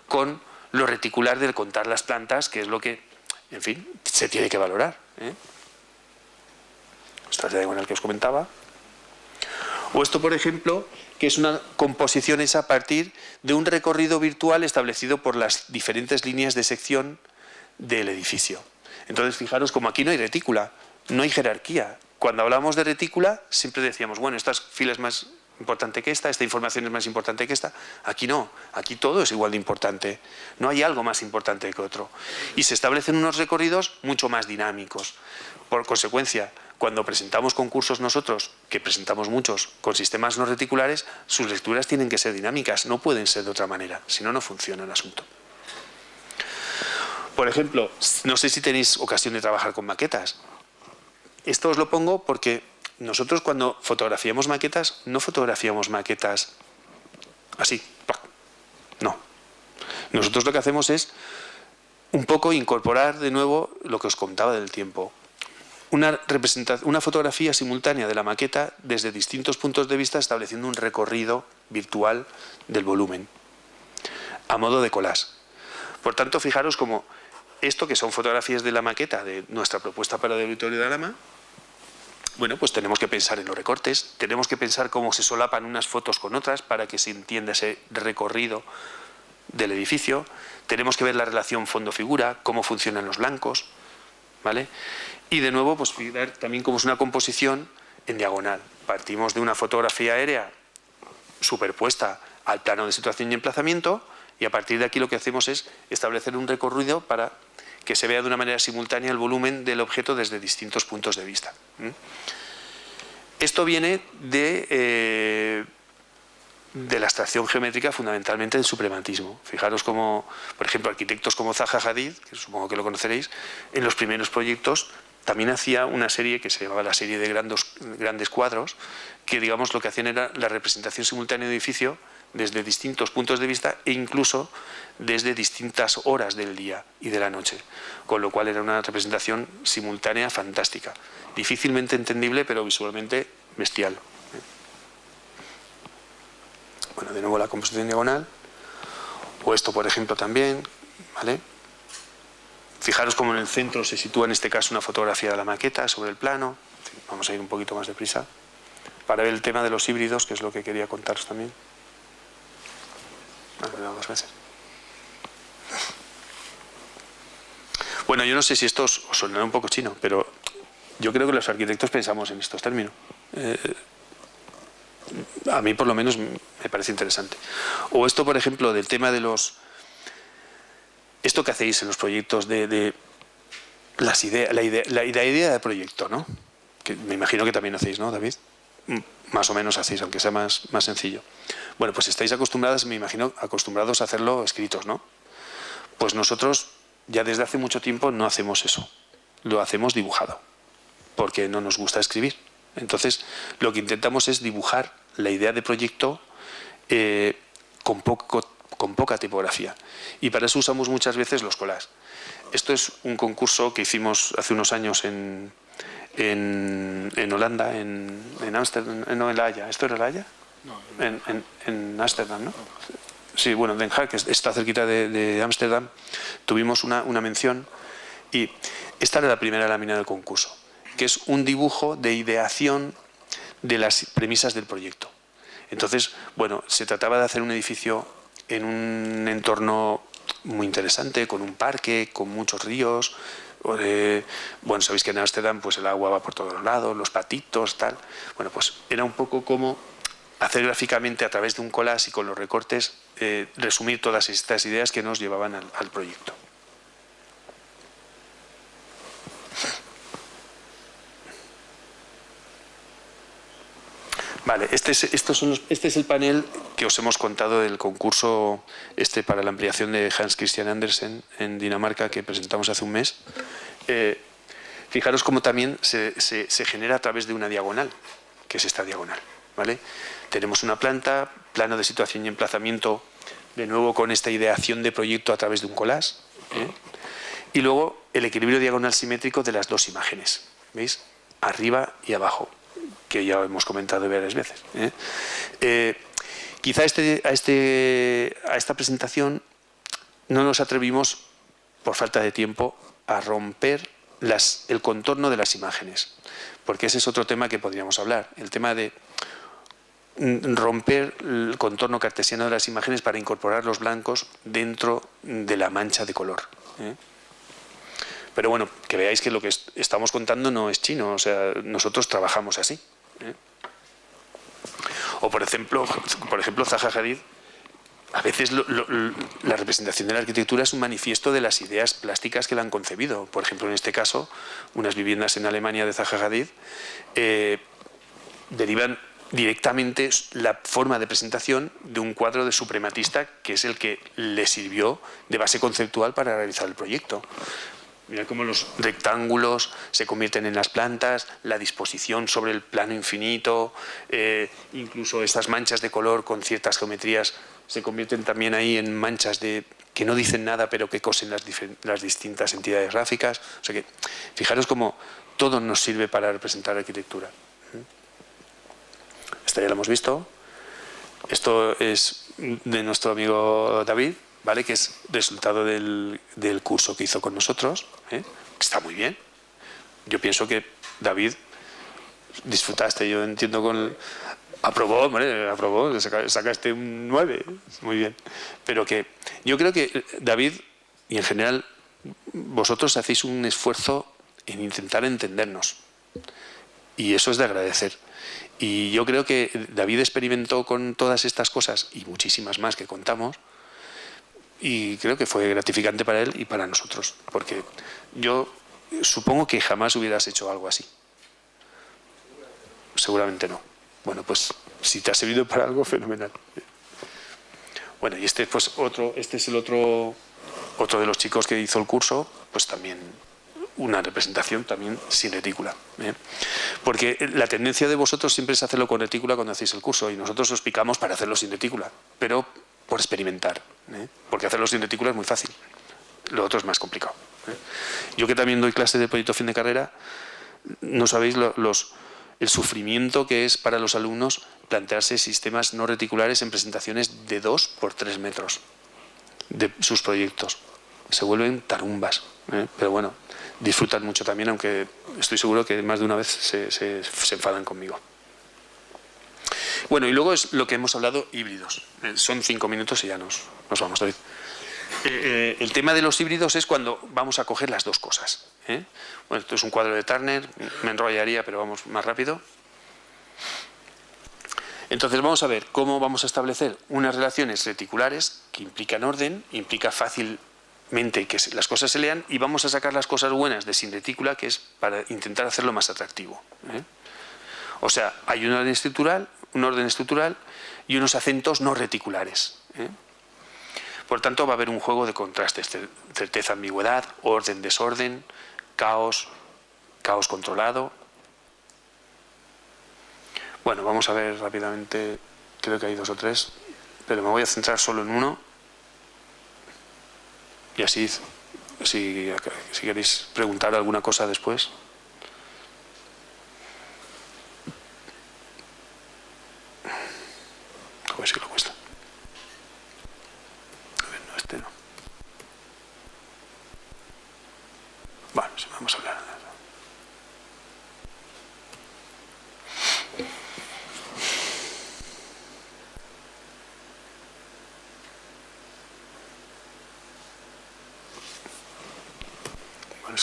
con lo reticular del contar las plantas, que es lo que, en fin, se tiene que valorar, ¿eh? Esta diagonal que os comentaba. O esto, por ejemplo, que es una composición hecha a partir de un recorrido virtual establecido por las diferentes líneas de sección del edificio. Entonces, fijaros como aquí no hay retícula, no hay jerarquía. Cuando hablamos de retícula, siempre decíamos, bueno, esta fila es más importante que esta información es más importante que esta. Aquí no, aquí todo es igual de importante. No hay algo más importante que otro. Y se establecen unos recorridos mucho más dinámicos. Por consecuencia, cuando presentamos concursos nosotros, que presentamos muchos, con sistemas no reticulares, sus lecturas tienen que ser dinámicas, no pueden ser de otra manera, si no, no funciona el asunto. Por ejemplo, no sé si tenéis ocasión de trabajar con maquetas. Esto os lo pongo porque nosotros cuando fotografiamos maquetas, no fotografiamos maquetas así, no. Nosotros lo que hacemos es un poco incorporar de nuevo lo que os contaba del tiempo. Una fotografía simultánea de la maqueta desde distintos puntos de vista, estableciendo un recorrido virtual del volumen, a modo de collage. Por tanto, fijaros como esto, que son fotografías de la maqueta de nuestra propuesta para el auditorio de Alhama, bueno, pues tenemos que pensar en los recortes, tenemos que pensar cómo se solapan unas fotos con otras para que se entienda ese recorrido del edificio, tenemos que ver la relación fondo-figura, cómo funcionan los blancos, ¿vale? Y de nuevo, pues ver también cómo es una composición en diagonal. Partimos de una fotografía aérea superpuesta al plano de situación y emplazamiento, y a partir de aquí lo que hacemos es establecer un recorrido para que se vea de una manera simultánea el volumen del objeto desde distintos puntos de vista. Esto viene de la abstracción geométrica, fundamentalmente del suprematismo. Fijaros como, por ejemplo, arquitectos como Zaha Hadid, que supongo que lo conoceréis, en los primeros proyectos también hacía una serie que se llamaba la serie de grandes cuadros, que digamos lo que hacían era la representación simultánea de edificio desde distintos puntos de vista e incluso desde distintas horas del día y de la noche, con lo cual era una representación simultánea fantástica, difícilmente entendible pero visualmente bestial. Bueno, de nuevo la composición diagonal, o esto por ejemplo también, ¿vale? Fijaros cómo en el centro se sitúa en este caso una fotografía de la maqueta sobre el plano. Vamos a ir un poquito más deprisa para ver el tema de los híbridos, que es lo que quería contaros también. Dos veces. Bueno, yo no sé si esto os sonará un poco chino, pero yo creo que los arquitectos pensamos en estos términos. A mí por lo menos me parece interesante. O esto, por ejemplo, del tema de los... Esto que hacéis en los proyectos de las ideas, la idea de proyecto, ¿no? Que me imagino que también hacéis, ¿no, David? Más o menos hacéis, aunque sea más sencillo. Bueno, pues estáis acostumbrados, me imagino, acostumbrados a hacerlo escritos, ¿no? Pues nosotros ya desde hace mucho tiempo no hacemos eso. Lo hacemos dibujado, porque no nos gusta escribir. Entonces, lo que intentamos es dibujar la idea de proyecto con poca tipografía. Y para eso usamos muchas veces los collages. Esto es un concurso que hicimos hace unos años en Holanda, en Ámsterdam, no, en La Haya. ¿Esto era La Haya? No. En Ámsterdam, ¿no? Sí, bueno, Den Haag, que está cerquita de Ámsterdam, tuvimos una mención y esta era la primera lámina del concurso, que es un dibujo de ideación de las premisas del proyecto. Entonces, bueno, se trataba de hacer un edificio en un entorno muy interesante, con un parque, con muchos ríos. Bueno, sabéis que en Ámsterdam pues el agua va por todos lados, los patitos, tal. Bueno, pues era un poco como hacer gráficamente a través de un collage y con los recortes resumir todas estas ideas que nos llevaban al proyecto. Vale, este es el panel que os hemos contado del concurso para la ampliación de Hans Christian Andersen en Dinamarca que presentamos hace un mes. Fijaros cómo también se genera a través de una diagonal, que es esta diagonal. ¿Vale? Tenemos una planta, plano de situación y emplazamiento, de nuevo con esta ideación de proyecto a través de un collage. Y luego el equilibrio diagonal simétrico de las dos imágenes. ¿Veis? Arriba y abajo, que ya hemos comentado varias veces. Quizá a esta presentación no nos atrevimos, por falta de tiempo, a romper el contorno de las imágenes, porque ese es otro tema que podríamos hablar, el tema de romper el contorno cartesiano de las imágenes para incorporar los blancos dentro de la mancha de color. Pero bueno, que veáis que lo que estamos contando no es chino, o sea, nosotros trabajamos así. O por ejemplo Zaha Hadid, a veces la representación de la arquitectura es un manifiesto de las ideas plásticas que la han concebido. Por ejemplo, en este caso, unas viviendas en Alemania de Zaha Hadid derivan directamente la forma de presentación de un cuadro de suprematista que es el que le sirvió de base conceptual para realizar el proyecto. Mira cómo los rectángulos se convierten en las plantas, la disposición sobre el plano infinito, incluso estas manchas de color con ciertas geometrías se convierten también ahí en manchas que no dicen nada pero que cosen las distintas entidades gráficas. O sea que fijaros cómo todo nos sirve para representar arquitectura. Esta ya la hemos visto. Esto es de nuestro amigo David, ¿vale? Que es resultado del curso que hizo con nosotros. Está muy bien. Yo pienso que David disfrutaste, yo entiendo aprobó, hombre, aprobó, sacaste un 9, muy bien. Pero que yo creo que David, y en general vosotros hacéis un esfuerzo en intentar entendernos. Y eso es de agradecer. Y yo creo que David experimentó con todas estas cosas y muchísimas más que contamos y creo que fue gratificante para él y para nosotros, porque yo supongo que jamás hubieras hecho algo así. Seguramente no. Bueno, pues si te ha servido para algo, fenomenal. Bueno, y este es el otro de los chicos que hizo el curso, pues también una representación también sin retícula. Porque la tendencia de vosotros siempre es hacerlo con retícula cuando hacéis el curso y nosotros os picamos para hacerlo sin retícula, pero por experimentar, porque hacerlo sin retícula es muy fácil, lo otro es más complicado. Yo que también doy clase de proyecto fin de carrera, no sabéis el sufrimiento que es para los alumnos plantearse sistemas no reticulares en presentaciones de 2 por 3 metros de sus proyectos. Se vuelven tarumbas, pero bueno, disfrutan mucho también, aunque estoy seguro que más de una vez se enfadan conmigo. Bueno, y luego es lo que hemos hablado, híbridos. Son 5 minutos y ya nos vamos, David. El tema de los híbridos es cuando vamos a coger las dos cosas. Bueno, esto es un cuadro de Turner, me enrollaría, pero vamos más rápido. Entonces vamos a ver cómo vamos a establecer unas relaciones reticulares que implican orden, implica fácilmente que las cosas se lean y vamos a sacar las cosas buenas de sin retícula, que es para intentar hacerlo más atractivo. O sea, hay un orden estructural y unos acentos no reticulares. Por tanto, va a haber un juego de contrastes, certeza, ambigüedad, orden, desorden, caos controlado. Bueno, vamos a ver rápidamente, creo que hay 2 o 3, pero me voy a centrar solo en uno. Y así, si queréis preguntar alguna cosa después. A ver si lo cuesta.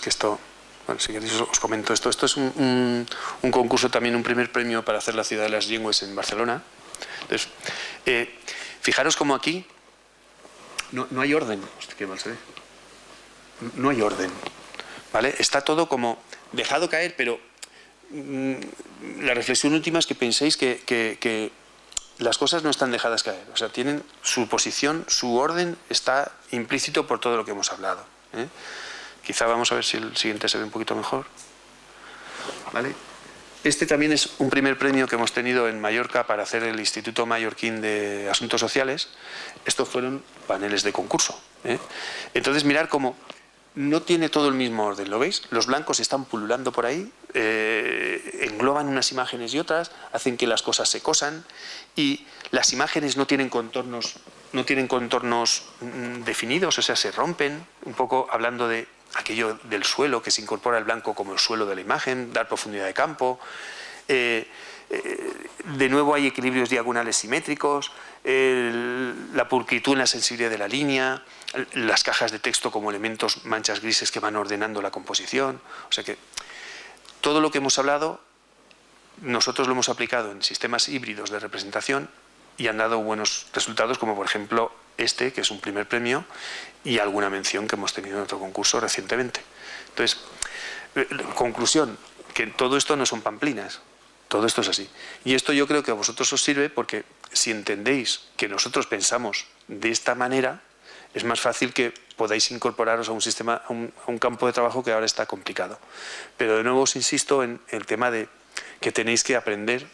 que esto, bueno, si queréis os comento esto. Esto es un concurso también, un primer premio para hacer la ciudad de las lenguas en Barcelona. Entonces, fijaros como aquí no hay orden. Hostia, qué mal se ve. No hay orden, ¿vale? Está todo como dejado caer, pero la reflexión última es que penséis que las cosas no están dejadas caer. O sea, tienen su posición, su orden está implícito por todo lo que hemos hablado, ¿eh? Quizá vamos a ver si el siguiente se ve un poquito mejor, ¿vale? Este también es un primer premio que hemos tenido en Mallorca para hacer el Instituto Mallorquín de Asuntos Sociales. Estos fueron paneles de concurso, ¿eh? Entonces, mirar cómo no tiene todo el mismo orden, ¿lo veis? Los blancos están pululando por ahí, engloban unas imágenes y otras, hacen que las cosas se cosan, y las imágenes no tienen contornos definidos, o sea, se rompen, un poco hablando de aquello del suelo, que se incorpora el blanco como el suelo de la imagen, dar profundidad de campo. De nuevo hay equilibrios diagonales simétricos, la pulcritud en la sensibilidad de la línea, las cajas de texto como elementos, manchas grises que van ordenando la composición. O sea que todo lo que hemos hablado, nosotros lo hemos aplicado en sistemas híbridos de representación y han dado buenos resultados, como por ejemplo este, que es un primer premio, y alguna mención que hemos tenido en otro concurso recientemente. Entonces, conclusión, que todo esto no son pamplinas, todo esto es así. Y esto yo creo que a vosotros os sirve porque si entendéis que nosotros pensamos de esta manera, es más fácil que podáis incorporaros a un sistema, a un campo de trabajo que ahora está complicado. Pero de nuevo os insisto en el tema de que tenéis que aprender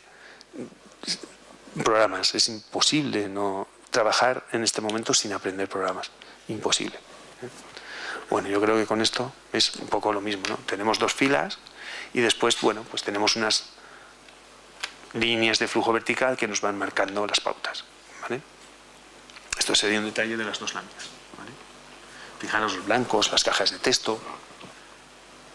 programas. Es imposible no trabajar en este momento sin aprender programas. Imposible. Bueno, yo creo que con esto es un poco lo mismo, ¿no? Tenemos dos filas y después, bueno, pues tenemos unas líneas de flujo vertical que nos van marcando las pautas, ¿vale? Esto sería un detalle de las dos láminas, ¿vale? Fijaros los blancos, las cajas de texto.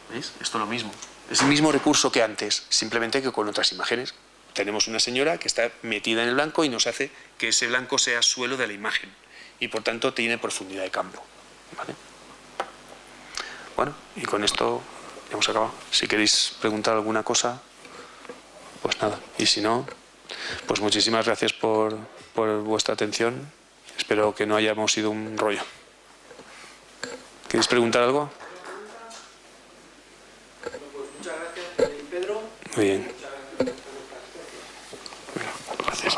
¿Veis? Esto es lo mismo. Es el mismo recurso que antes, simplemente que con otras imágenes. Tenemos una señora que está metida en el blanco y nos hace que ese blanco sea suelo de la imagen y por tanto tiene profundidad de campo, ¿vale? Bueno, y con esto hemos acabado. Si queréis preguntar alguna cosa, pues nada. Y si no, pues muchísimas gracias por vuestra atención. Espero que no hayamos sido un rollo. ¿Queréis preguntar algo? Pues muchas gracias, Pedro. Muy bien. Muchas gracias. Bueno, gracias.